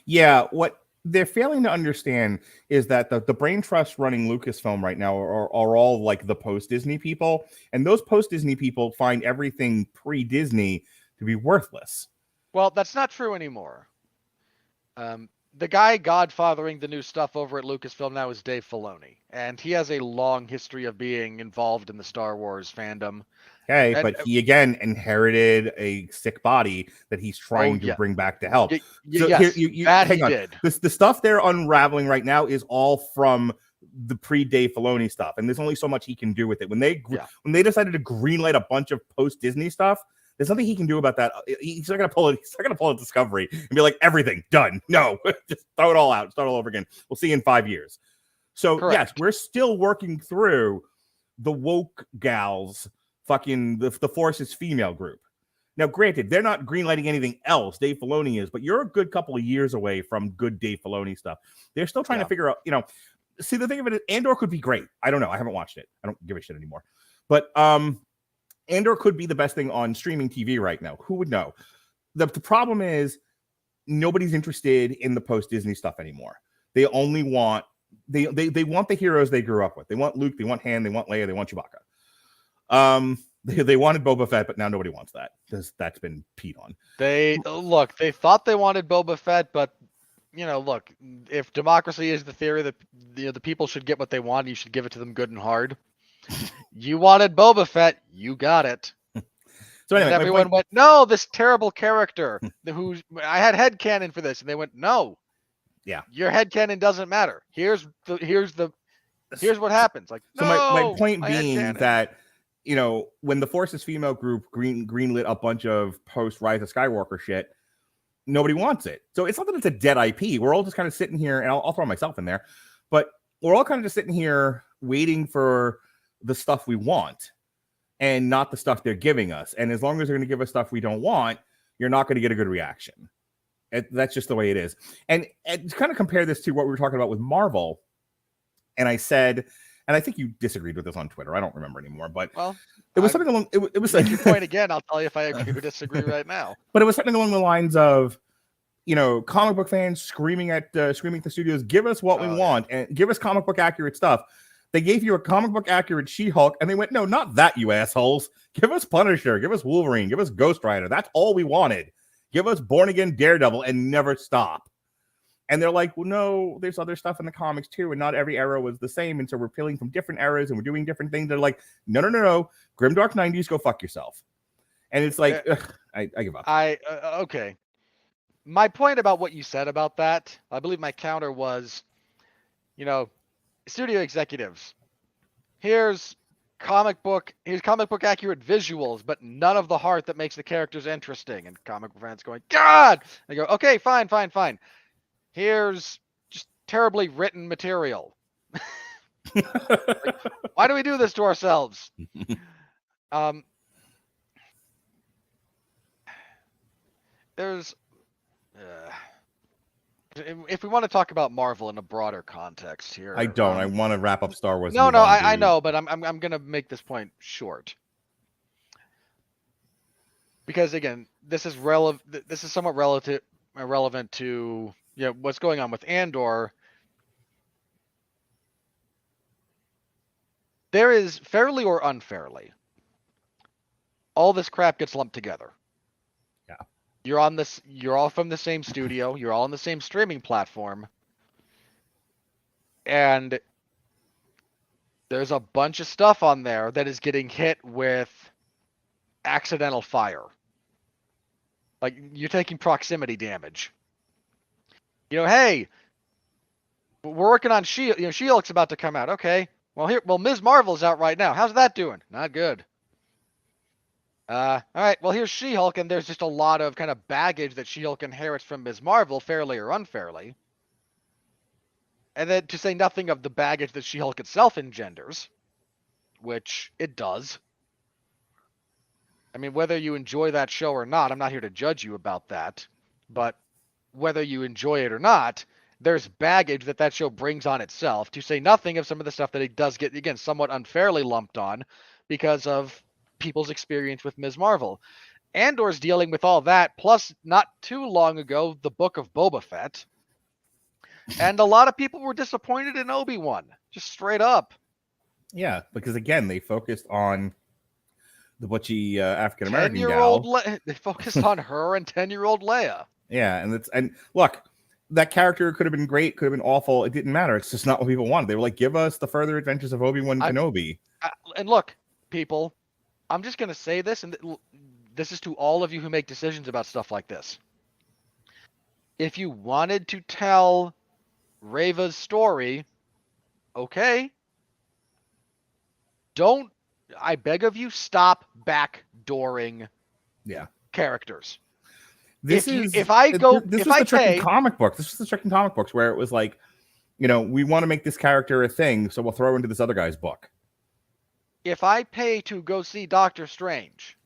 Yeah, what they're failing to understand is that the brain trust running Lucasfilm right now are all the post-Disney people, and those post-Disney people find everything pre-Disney to be worthless. Well, that's not true anymore. The guy godfathering the new stuff over at Lucasfilm now is Dave Filoni, and he has a long history of being involved in the Star Wars fandom. Okay, but he again inherited a sick body that he's trying to bring back to health. Yes, hang on. Did. The stuff they're unraveling right now is all from the pre-Dave Filoni stuff, and there's only so much he can do with it. When they decided to greenlight a bunch of post-Disney stuff, there's nothing he can do about that. He's not gonna pull it. He's not gonna pull a Discovery and be like, everything done. No, just throw it all out, start all over again. We'll see you in 5 years. So Correct. Yes, we're still working through the woke gals. Fucking the Force's female group. Now, granted, they're not greenlighting anything else. Dave Filoni is, but you're a good couple of years away from good Dave Filoni stuff. They're still trying to figure out. See, the thing of it is, Andor could be great. I don't know. I haven't watched it. I don't give a shit anymore. But Andor could be the best thing on streaming TV right now. Who would know? The problem is nobody's interested in the post-Disney stuff anymore. They only want they want the heroes they grew up with. They want Luke, they want Han, they want Leia, they want Chewbacca. They wanted Boba Fett, but now nobody wants that. That's been peed on. They thought they wanted Boba Fett, but look, if democracy is the theory that the people should get what they want, you should give it to them good and hard. You wanted Boba Fett, you got it. So anyway, and everyone went, no, this terrible character who I had headcanon for this, and they went, no. Yeah. Your headcanon doesn't matter. Here's what happens. Like, so no, my point being that when the Forces female group greenlit a bunch of post Rise of Skywalker shit, nobody wants it. So it's not that it's a dead IP. We're all just kind of sitting here, and I'll throw myself in there, but we're all kind of just sitting here waiting for the stuff we want and not the stuff they're giving us. And as long as they're going to give us stuff we don't want, you're not going to get a good reaction. That's just the way it is. And to kind of compare this to what we were talking about with Marvel, and I said, and I think you disagreed with this on Twitter. I don't remember anymore, but it was something along. It was like your point again. I'll tell you if I agree or disagree right now. But it was something along the lines of, comic book fans screaming at the studios, give us what we want and give us comic book accurate stuff. They gave you a comic book accurate She-Hulk, and they went, no, not that, you assholes. Give us Punisher, give us Wolverine, give us Ghost Rider. That's all we wanted. Give us Born Again Daredevil and never stop. And they're like, well, no, there's other stuff in the comics too, and not every era was the same, and so we're peeling from different eras, and we're doing different things. They're like, no. Grimdark 90s, go fuck yourself. And it's like, I give up. Okay. My point about what you said about that, I believe my counter was, studio executives, here's comic book accurate visuals, but none of the heart that makes the characters interesting. And comic book fans going, God! They go, okay, fine. Here's just terribly written material. Like, why do we do this to ourselves? There's if we want to talk about Marvel in a broader context here, I don't. I want to wrap up Star Wars. No, I know, but I'm gonna make this point short because again, this is relevant. This is somewhat relevant to what's going on with Andor. There is, fairly or unfairly, all this crap gets lumped together. Yeah. You're all from the same studio, you're all on the same streaming platform, and there's a bunch of stuff on there that is getting hit with accidental fire. Like, you're taking proximity damage. Hey, we're working on She-Hulk. She-Hulk's about to come out. Okay. Well, Ms. Marvel's out right now. How's that doing? Not good. All right. Well, here's She-Hulk, and there's just a lot of kind of baggage that She-Hulk inherits from Ms. Marvel, fairly or unfairly. And then to say nothing of the baggage that She-Hulk itself engenders, which it does. I mean, whether you enjoy that show or not, I'm not here to judge you about that. But whether you enjoy it or not, there's baggage that show brings on itself, to say nothing of some of the stuff that it does get, again, somewhat unfairly lumped on because of people's experience with Ms. Marvel. Andor's dealing with all that, plus not too long ago, the Book of Boba Fett. And a lot of people were disappointed in Obi-Wan, just straight up. Yeah, because again, they focused on the butchy African-American gal. They focused on her and 10-year-old Leia. Yeah, and look, that character could have been great, could have been awful. It didn't matter. It's just not what people wanted. They were like, give us the further adventures of Obi-Wan Kenobi. And look, people, I'm just going to say this, and this is to all of you who make decisions about stuff like this. If you wanted to tell Reva's story, okay. I beg of you, stop backdooring characters. This is the trick in comic books. This is the trick in comic books where it was like, we want to make this character a thing, so we'll throw into this other guy's book. If I pay to go see Doctor Strange,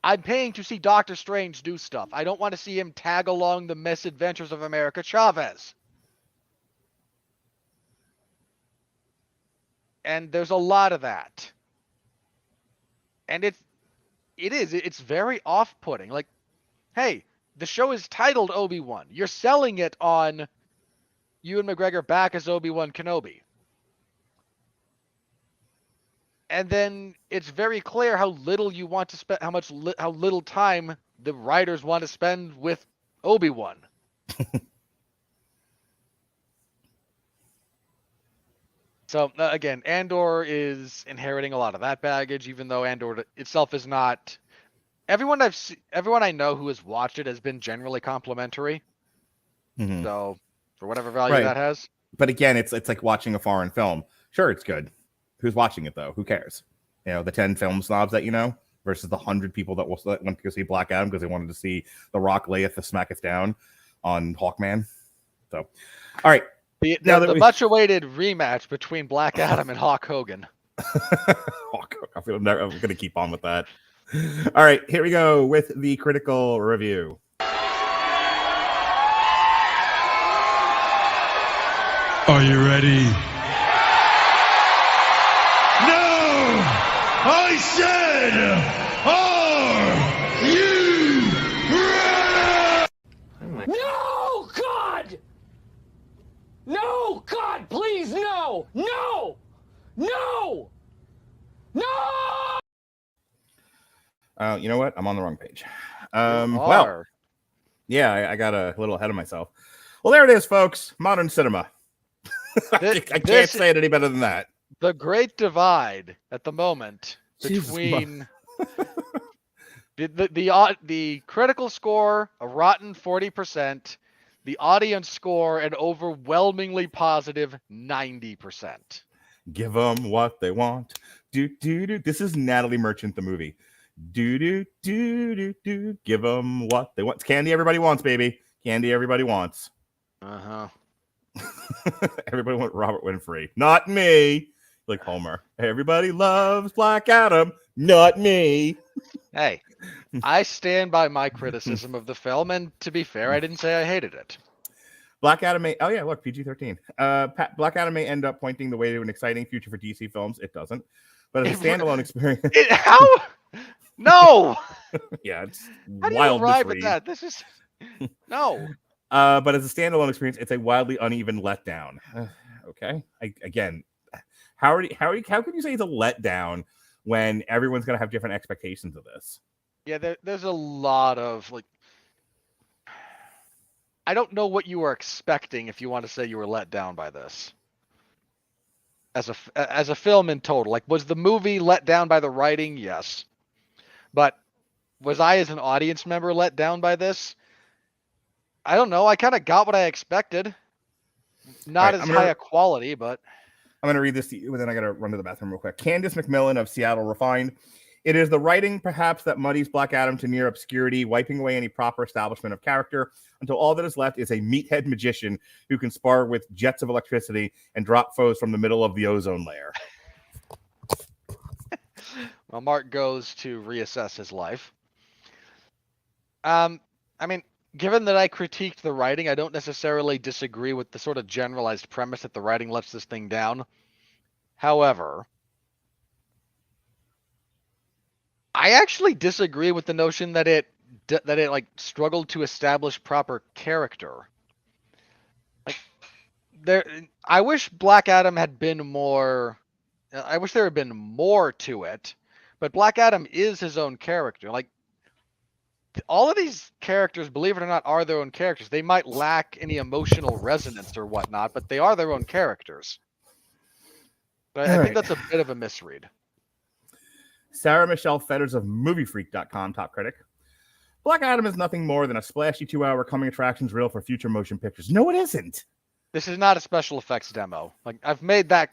I'm paying to see Doctor Strange do stuff. I don't want to see him tag along the misadventures of America Chavez. And there's a lot of that. And it's very off-putting. Like, hey, the show is titled Obi-Wan. You're selling it on Ewan McGregor back as Obi-Wan Kenobi. And then it's very clear how little you want to spend, how little time the writers want to spend with Obi-Wan. So again, Andor is inheriting a lot of that baggage, even though Andor itself is not. Everyone I know who has watched it has been generally complimentary. Mm-hmm. So for whatever value that has. But again, it's like watching a foreign film. Sure, it's good. Who's watching it though? Who cares? The 10 film snobs that you know versus the 100 people that went to go see Black Adam because they wanted to see The Rock layeth the smacketh down on Hawkman. So, all right. The much-awaited rematch between Black Adam and Hawk Hogan. I feel I'm going to keep on with that. All right, here we go with the critical review. Are you ready? No! I said, are you ready? No, God! No, God, please, no! No! No! No! You know what? I'm on the wrong page. Well, yeah, I got a little ahead of myself. Well, there it is, folks. Modern cinema. I can't say it any better than that. The great divide at the moment between the critical score, a rotten 40%, the audience score, an overwhelmingly positive 90%. Give them what they want. Do do do. This is Natalie Merchant, the movie. Do do do do do. Give them what they want. It's candy everybody wants, baby. Candy everybody wants. Everybody wants Robert Winfree. Not me. Like Homer. Everybody loves Black Adam. Not me. Hey, I stand by my criticism of the film, and to be fair, I didn't say I hated it. Black Adam may... Oh, yeah, look, PG-13. Black Adam may end up pointing the way to an exciting future for DC films. It doesn't. But as a standalone experience... How? No! Yeah, it's How do you wild arrive at that? This is... No. But as a standalone experience, it's a wildly uneven letdown. Okay? How can you say it's a letdown when everyone's going to have different expectations of this? Yeah, there's a lot of, like... I don't know what you were expecting if you want to say you were let down by this. As a film in total. Like, was the movie let down by the writing? Yes. But was I, as an audience member, let down by this? I don't know. I kind of got what I expected. Not as high a quality, but... I'm going to read this to you, but then I got to run to the bathroom real quick. Candace McMillan of Seattle Refined. It is the writing, perhaps, that muddies Black Adam to near obscurity, wiping away any proper establishment of character until all that is left is a meathead magician who can spar with jets of electricity and drop foes from the middle of the ozone layer. Well, Mark goes to reassess his life. I mean, given that I critiqued the writing, I don't necessarily disagree with the sort of generalized premise that the writing lets this thing down. However, I actually disagree with the notion that it like struggled to establish proper character. Like, I wish Black Adam had been more. I wish there had been more to it, but Black Adam is his own character. Like, all of these characters, believe it or not, are their own characters. They might lack any emotional resonance or whatnot, but they are their own characters. But I think that's a bit of a misread. Sarah Michelle Fetters of MovieFreak.com, top critic. Black Adam is nothing more than a splashy 2-hour coming attractions reel for future motion pictures. No, it isn't. This is not a special effects demo. Like, I have made that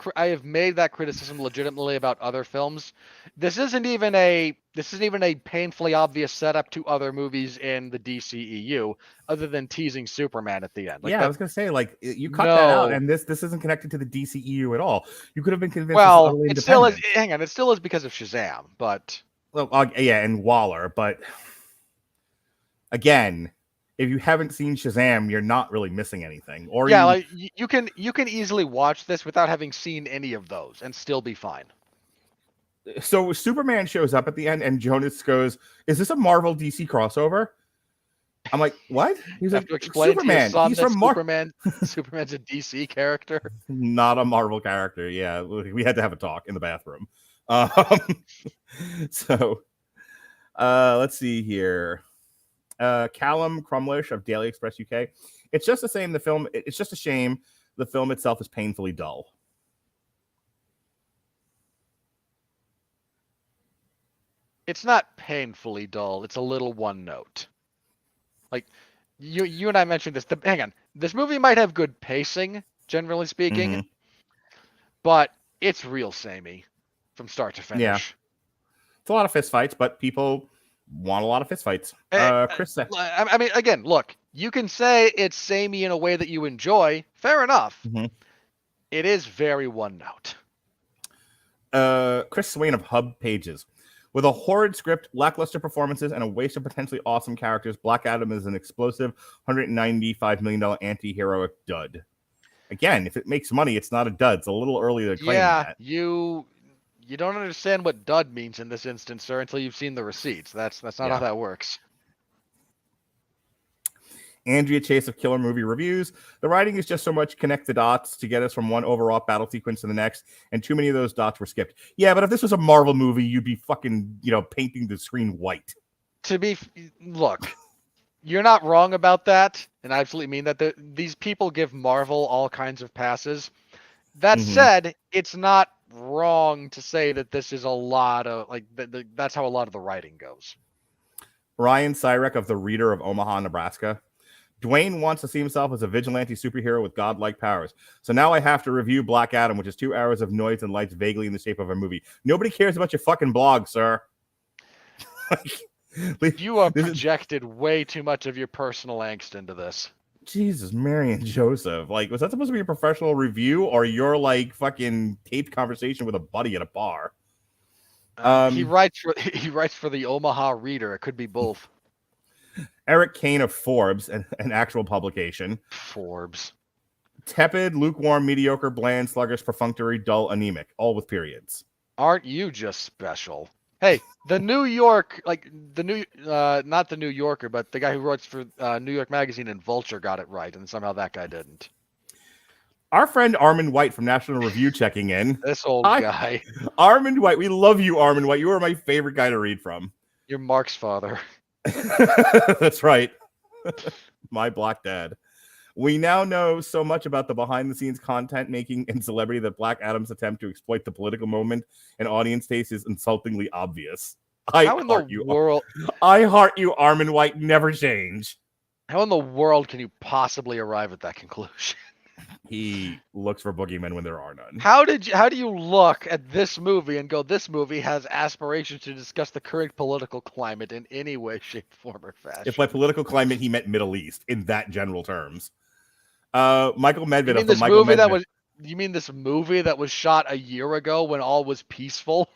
criticism legitimately about other films. This isn't even a painfully obvious setup to other movies in the DCEU, other than teasing Superman at the end. Like, I was gonna say, like, you cut that out, and this isn't connected to the DCEU at all. You could have been convinced. Well, it still is. Hang on, it still is because of Shazam, but and Waller. But again, if you haven't seen Shazam, you're not really missing anything. Or like you can easily watch this without having seen any of those and still be fine. So Superman shows up at the end, and Jonas goes, "Is this a Marvel DC crossover?" I'm like, "What?" He's like, "Superman. He's from Superman. Superman's a DC character, not a Marvel character." Yeah, we had to have a talk in the bathroom. So let's see here. Callum Crumlish of Daily Express UK. It's just the same. It's just a shame. The film itself is painfully dull. It's not painfully dull. It's a little one note. Like you and I mentioned this. Hang on. This movie might have good pacing, generally speaking, but it's real samey from start to finish. Yeah. It's a lot of fist fights, but people want a lot of fist fights. Chris said, I mean, again, look, you can say it's samey in a way that you enjoy. Fair enough. It is very one note. Chris Swain of Hub Pages. With a horrid script, lackluster performances, and a waste of potentially awesome characters, Black Adam is an explosive $195 million anti-heroic dud. Again, if it makes money, it's not a dud. It's a little early to claim that. You don't understand what dud means in this instance, sir, until you've seen the receipts. That's not how that works. Andrea Chase of Killer Movie Reviews. The writing is just so much connect the dots to get us from one overall battle sequence to the next, and too many of those dots were skipped. Yeah, but if this was a Marvel movie, you'd be fucking, painting the screen white. Look, you're not wrong about that, and I absolutely mean that. These people give Marvel all kinds of passes. That said, it's not wrong to say that this is a lot of, that's how a lot of the writing goes. Ryan Syrek of The Reader of Omaha, Nebraska. Dwayne wants to see himself as a vigilante superhero with godlike powers. So now I have to review Black Adam, which is 2 hours of noise and lights vaguely in the shape of a movie. Nobody cares about your fucking blog, sir. You are projected way too much of your personal angst into this. Jesus, Mary and Joseph. Was that supposed to be a professional review or your fucking taped conversation with a buddy at a bar? He writes for the Omaha Reader. It could be both. Eric Kane of Forbes, an actual publication. Forbes. Tepid, lukewarm, mediocre, bland, sluggish, perfunctory, dull, anemic. All with periods. Aren't you just special? Hey, the New York, not the New Yorker, but the guy who writes for New York Magazine and Vulture got it right, and somehow that guy didn't. Our friend Armand White from National Review checking in. This old guy. Armand White. We love you, Armand White. You are my favorite guy to read from. You're Mark's father. That's right. My black dad. We now know so much about the behind-the-scenes content making and celebrity that Black Adam's attempt to exploit the political moment and audience taste is insultingly obvious. I heart you, Armand White. Never change. How in the world can you possibly arrive at that conclusion? He looks for boogeymen when there are none. How do you look at this movie and go, this movie has aspirations to discuss the current political climate in any way, shape, form, or fashion? If by political climate he meant Middle East in that general terms. Michael Medved of the Michael Medved. You mean this movie that was shot a year ago when all was peaceful?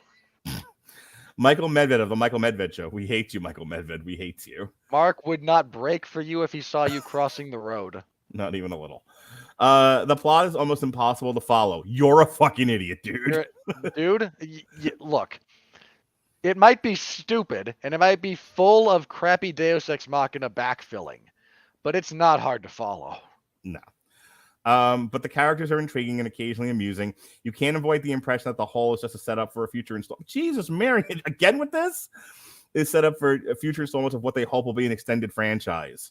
Michael Medved of the Michael Medved Show. We hate you, Michael Medved. We hate you. Mark would not break for you if he saw you crossing the road. Not even a little. The plot is almost impossible to follow. You're a fucking idiot, dude. Look, it might be stupid and it might be full of crappy Deus Ex Machina backfilling, but it's not hard to follow. No. But the characters are intriguing and occasionally amusing. You can't avoid the impression that the whole is just a setup for a future installment. Jesus, Mary, again with this? Is set up for a future installment of what they hope will be an extended franchise.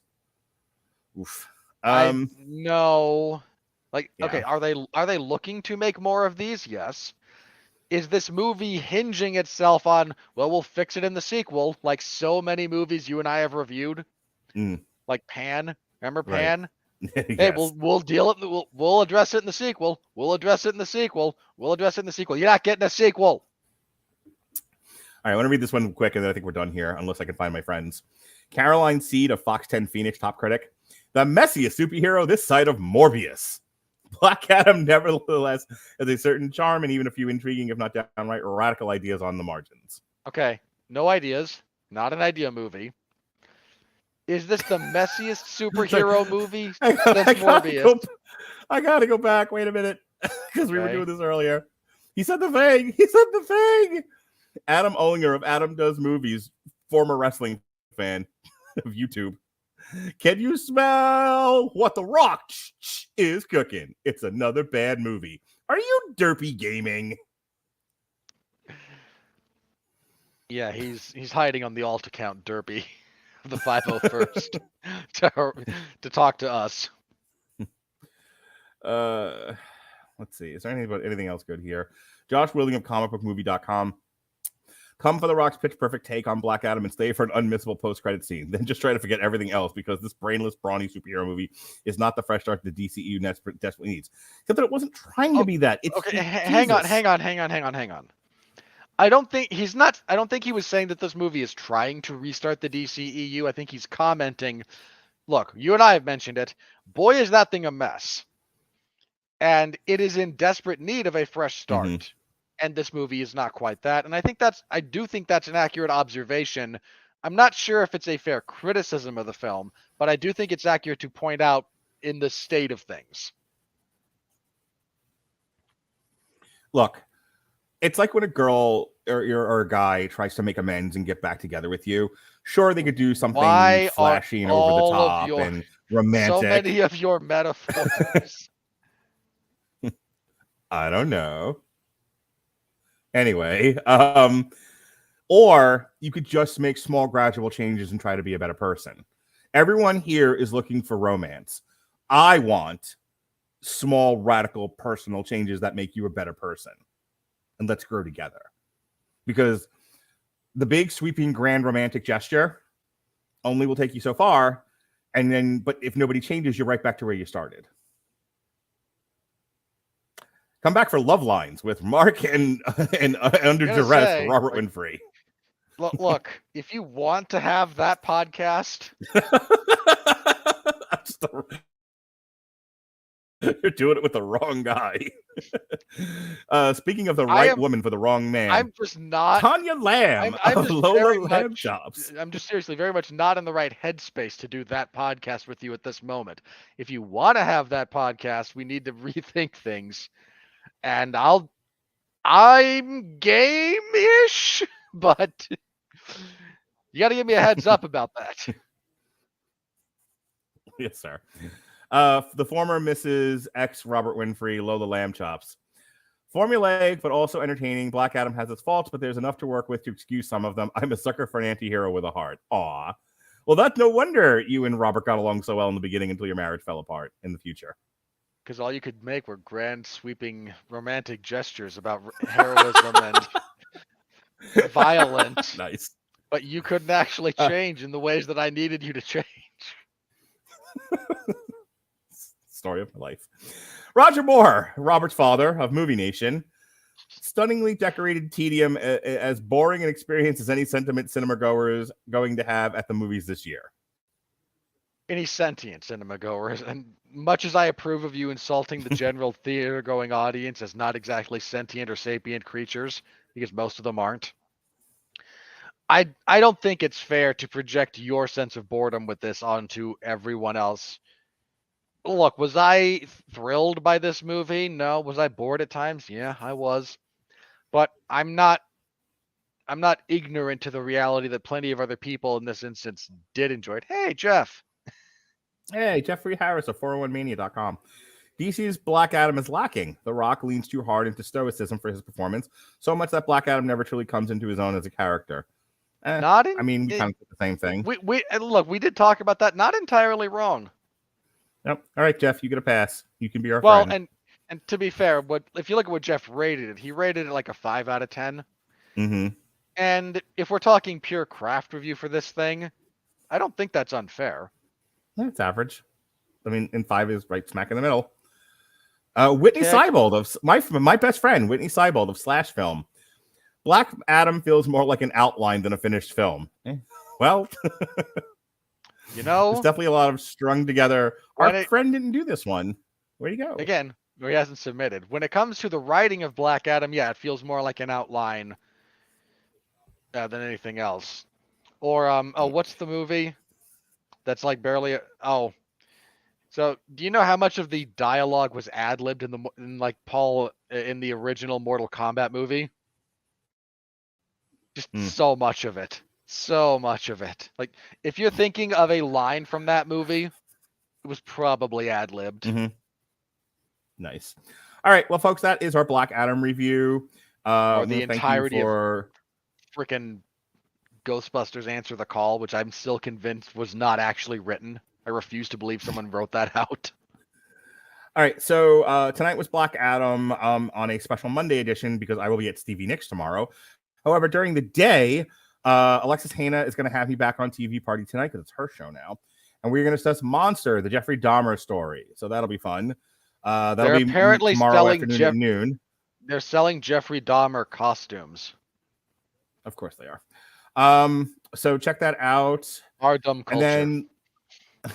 Oof. No. Yeah. Okay, are they looking to make more of these? Yes. Is this movie hinging itself on, well, we'll fix it in the sequel, like so many movies you and I have reviewed? Like Pan. Remember Pan? Right. Hey, Yes. we'll address it in the sequel. We'll address it in the sequel. We'll address it in the sequel. You're not getting a sequel. All right, I want to read this one quick, and then I think we're done here, unless I can find my friends. Caroline Seed of Fox 10 Phoenix, top critic. The messiest superhero this side of Morbius. Black Adam, nevertheless, has a certain charm and even a few intriguing, if not downright radical ideas on the margins. Okay, no ideas. Not an idea movie. Is this the messiest superhero movie since Morbius? I gotta go back. Wait a minute, because we were doing this earlier. He said the thing. Adam Olinger of Adam Does Movies, former wrestling fan of YouTube. Can you smell what The Rock is cooking? It's another bad movie. Are you derpy gaming? Yeah, he's hiding on the alt account Derpy of the 501st to talk to us. Let's see. Is there anything else good here? Josh Willing of comicbookmovie.com. Come for The Rock's pitch perfect take on Black Adam and stay for an unmissable post-credit scene. Then just try to forget everything else because this brainless, brawny superhero movie is not the fresh start the DCU desperately needs. Except that it wasn't trying to be that. It's okay, hang on. I don't think he was saying that this movie is trying to restart the DCEU. I think he's commenting, look, you and I have mentioned it. Boy, is that thing a mess. And it is in desperate need of a fresh start. Mm-hmm. And this movie is not quite that. And I do think that's an accurate observation. I'm not sure if it's a fair criticism of the film, but I do think it's accurate to point out in the state of things. Look, it's like when a girl or a guy tries to make amends and get back together with you. Sure, they could do something flashy and over the top and romantic. So many of your metaphors. I don't know. Anyway, or you could just make small gradual changes and try to be a better person. Everyone here is looking for romance. I want small, radical, personal changes that make you a better person. And let's grow together. Because the big, sweeping, grand romantic gesture only will take you so far. But if nobody changes, you're right back to where you started. Come back for Love Lines with Mark and Under Duress for Robert Winfree. Look, if you want to have that podcast, you're doing it with the wrong guy. Speaking of the right woman for the wrong man, I'm just not Tanya Lamb of Lola Lamb Chops. I'm just seriously very much not in the right headspace to do that podcast with you at this moment. If you want to have that podcast, we need to rethink things. And I'm game-ish, but you got to give me a heads up about that. Yes, sir. The former Mrs. X Robert Winfree, Lola Lamb Chops. Formulaic, but also entertaining. Black Adam has its faults, but there's enough to work with to excuse some of them. I'm a sucker for an anti-hero with a heart. Aw. Well, that's no wonder you and Robert got along so well in the beginning until your marriage fell apart in the future. Because all you could make were grand, sweeping, romantic gestures about heroism and violence. Nice. But you couldn't actually change in the ways that I needed you to change. Story of my life. Roger Moore, Robert's father of Movie Nation. Stunningly decorated tedium, as boring an experience as any sentiment cinema goers going to have at the movies this year. Any sentient cinema goers, and much as I approve of you insulting the general theater-going audience as not exactly sentient or sapient creatures, because most of them aren't, I don't think it's fair to project your sense of boredom with this onto everyone else. Look, was I thrilled by this movie? No. Was I bored at times? Yeah, I was. But I'm not ignorant to the reality that plenty of other people in this instance did enjoy it. Hey, Jeff. Hey, Jeffrey Harris of 401mania.com. DC's Black Adam is lacking. The Rock leans too hard into stoicism for his performance, so much that Black Adam never truly comes into his own as a character. We kind of did the same thing. We did talk about that. Not entirely wrong. Yep. All right, Jeff, you get a pass. You can be our friend. Well, and to be fair, if you look at what Jeff rated it, he rated it like a 5 out of 10. Mm-hmm. And if we're talking pure craft review for this thing, I don't think that's unfair. That's average. I mean, and 5 is right smack in the middle. Whitney Seibold of my best friend, Whitney Seibold of Slash Film. Black Adam feels more like an outline than a finished film. Well, there's definitely a lot of strung together. Our friend didn't do this one. Where'd he go? Again, he hasn't submitted. When it comes to the writing of Black Adam, yeah, it feels more like an outline than anything else. Or what's the movie that's like barely? So do you know how much of the dialogue was ad-libbed in the original Mortal Kombat movie? Just so much of it. So much of it. Like, if you're thinking of a line from that movie, it was probably ad-libbed. Mm-hmm. Nice. All right, well, folks, that is our Black Adam review. Or the entirety of freaking Ghostbusters Answer the Call, which I'm still convinced was not actually written. I refuse to believe someone wrote that out. All right, so tonight was Black Adam on a special Monday edition because I will be at Stevie Nicks tomorrow. However, during the day, Alexis Hana is going to have me back on TV Party tonight because it's her show now. And we're going to discuss Monster, the Jeffrey Dahmer story. So that'll be fun. That'll be apparently tomorrow afternoon at noon. They're selling Jeffrey Dahmer costumes. Of course they are. So check that out. Our dumb culture. And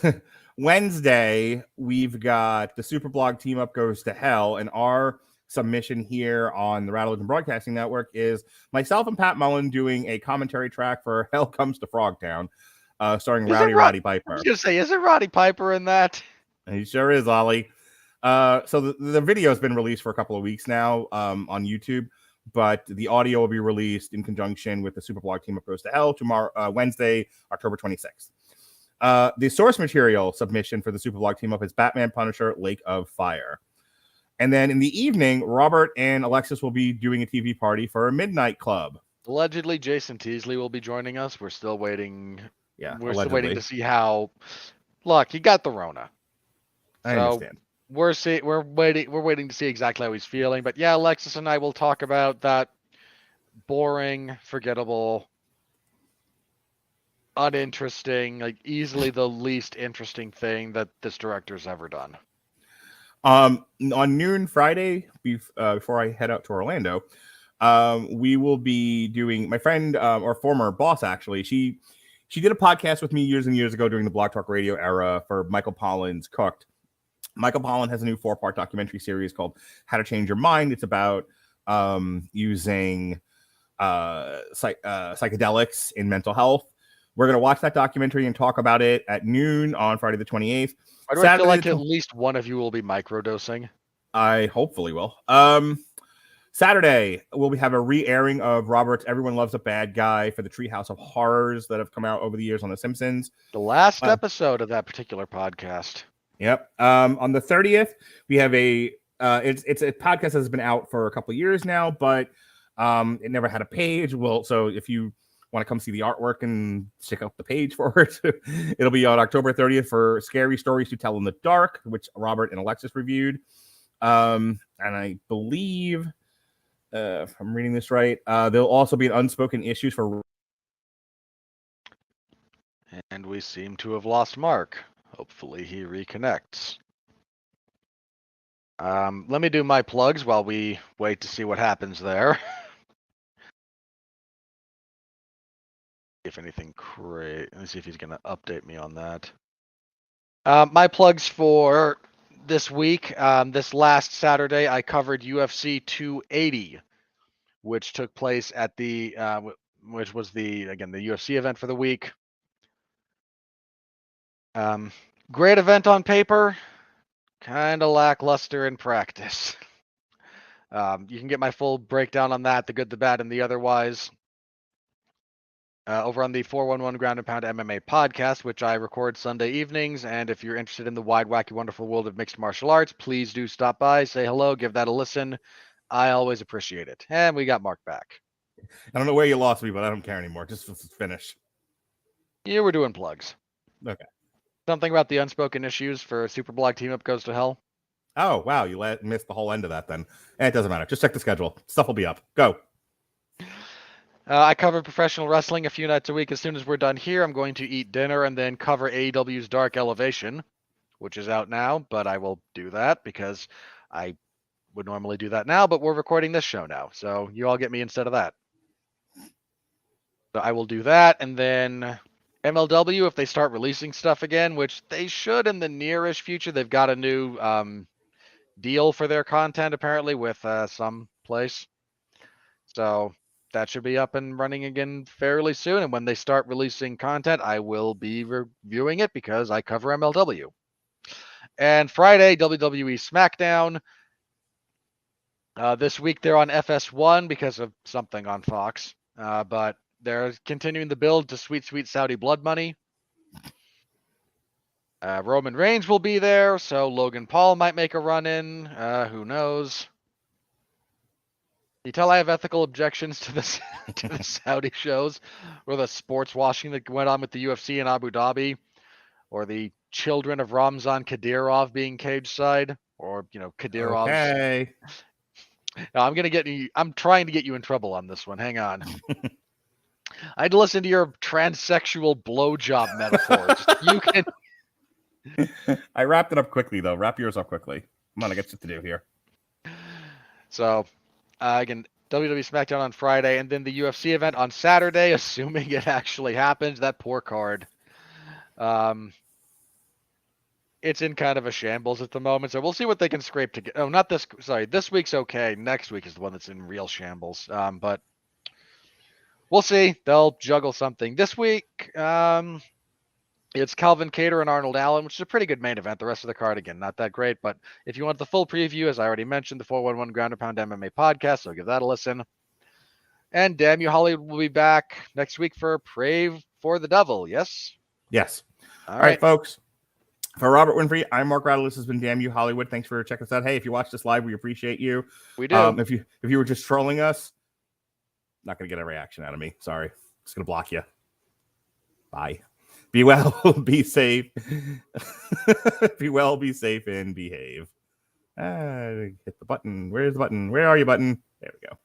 then Wednesday, we've got the Superblog Team Up Goes to Hell, and our submission here on the Radulich Broadcasting Network is myself and Pat Mullen doing a commentary track for Hell Comes to Frogtown, starring Roddy Piper. I was going to say, isn't Roddy Piper in that? He sure is, Ollie. So the video has been released for a couple of weeks now on YouTube, but the audio will be released in conjunction with the Superblog Team Up Goes to Hell tomorrow, Wednesday, October 26th. The source material submission for the Superblog Team Up is Batman Punisher Lake of Fire. And then in the evening, Robert and Alexis will be doing a TV party for a Midnight Club. Allegedly, Jason Teasley will be joining us. We're still waiting. Yeah, we're still waiting to see how. Look, he got the Rona. I understand. We're waiting to see exactly how he's feeling. But yeah, Alexis and I will talk about that boring, forgettable, uninteresting, like easily the least interesting thing that this director's ever done. On noon Friday, before I head out to Orlando, we will be doing my friend or former boss, actually. She did a podcast with me years and years ago during the Blog Talk Radio era for Michael Pollan's Cooked. Michael Pollan has a new 4-part documentary series called How to Change Your Mind. It's about using psychedelics in mental health. We're going to watch that documentary and talk about it at noon on Friday the 28th. Why do I feel like at least one of you will be microdosing? I hopefully will. Saturday, we'll have a re-airing of Robert's Everyone Loves a Bad Guy for the Treehouse of Horrors that have come out over the years on The Simpsons. The last episode of that particular podcast. Yep. On the 30th, we have it's a podcast that has been out for a couple of years now, but it never had a page. Well, so if you want to come see the artwork and check out the page for it, it'll be on October 30th for Scary Stories to Tell in the Dark, which Robert and Alexis reviewed. And I believe, if I'm reading this right, there'll also be an Unspoken Issues for. And we seem to have lost Mark. Hopefully he reconnects. Let me do my plugs while we wait to see what happens there. If anything great. Let me see if he's going to update me on that. My plugs for this week. This last Saturday, I covered UFC 280, which took place at the, which was the UFC event for the week. Great event on paper, kind of lackluster in practice. You can get my full breakdown on that, the good, the bad, and the otherwise, over on the 411 Ground and Pound MMA podcast, which I record Sunday evenings. And if you're interested in the wide, wacky, wonderful world of mixed martial arts, please do stop by, say hello, give that a listen. I always appreciate it. And we got Mark back. I don't know where you lost me, but I don't care anymore. Just finish. You were doing plugs. Okay. Something about the Unspoken Issues for Superblog Team Up Goes to Hell. Oh, wow. You missed the whole end of that then. It doesn't matter. Just check the schedule. Stuff will be up. Go. I cover professional wrestling a few nights a week. As soon as we're done here, I'm going to eat dinner and then cover AEW's Dark Elevation, which is out now, but I will do that because I would normally do that now, but we're recording this show now, so you all get me instead of that. So I will do that, and then MLW, if they start releasing stuff again, which they should in the nearish future, they've got a new deal for their content apparently with some place. So that should be up and running again fairly soon. And when they start releasing content, I will be reviewing it because I cover MLW. And Friday, WWE SmackDown. This week they're on FS1 because of something on Fox. But they're continuing the build to Sweet Sweet Saudi Blood Money. Roman Reigns will be there, so Logan Paul might make a run in. Who knows? You tell I have ethical objections to this to the Saudi shows, or the sports washing that went on with the UFC in Abu Dhabi, or the children of Ramzan Kadyrov being cage side, or Kadyrov's. Okay. No, I'm trying to get you in trouble on this one. Hang on. I had to listen to your transsexual blowjob metaphors. You can. I wrapped it up quickly though. Wrap yours up quickly. Come on, I got shit to do here. So, again, WWE SmackDown on Friday, and then the UFC event on Saturday, assuming it actually happens. That poor card. It's in kind of a shambles at the moment, so we'll see what they can scrape together. Oh, not this. Sorry, this week's okay. Next week is the one that's in real shambles. But we'll see. They'll juggle something. This week, it's Calvin Kattar and Arnold Allen, which is a pretty good main event. The rest of the card, again, not that great. But if you want the full preview, as I already mentioned, the 411 Ground and Pound MMA podcast, so give that a listen. And damn you, Hollywood will be back next week for Pray for the Devil. Yes? Yes. All right, folks. For Robert Winfree, I'm Mark Radulich. This has been Damn You Hollywood. Thanks for checking us out. Hey, if you watch this live, we appreciate you. We do. If you were just trolling us, not going to get a reaction out of me. Sorry. Just going to block you. Bye. Be well, be safe. Be well, be safe, and behave. Hit the button. Where's the button? Where are you, button? There we go.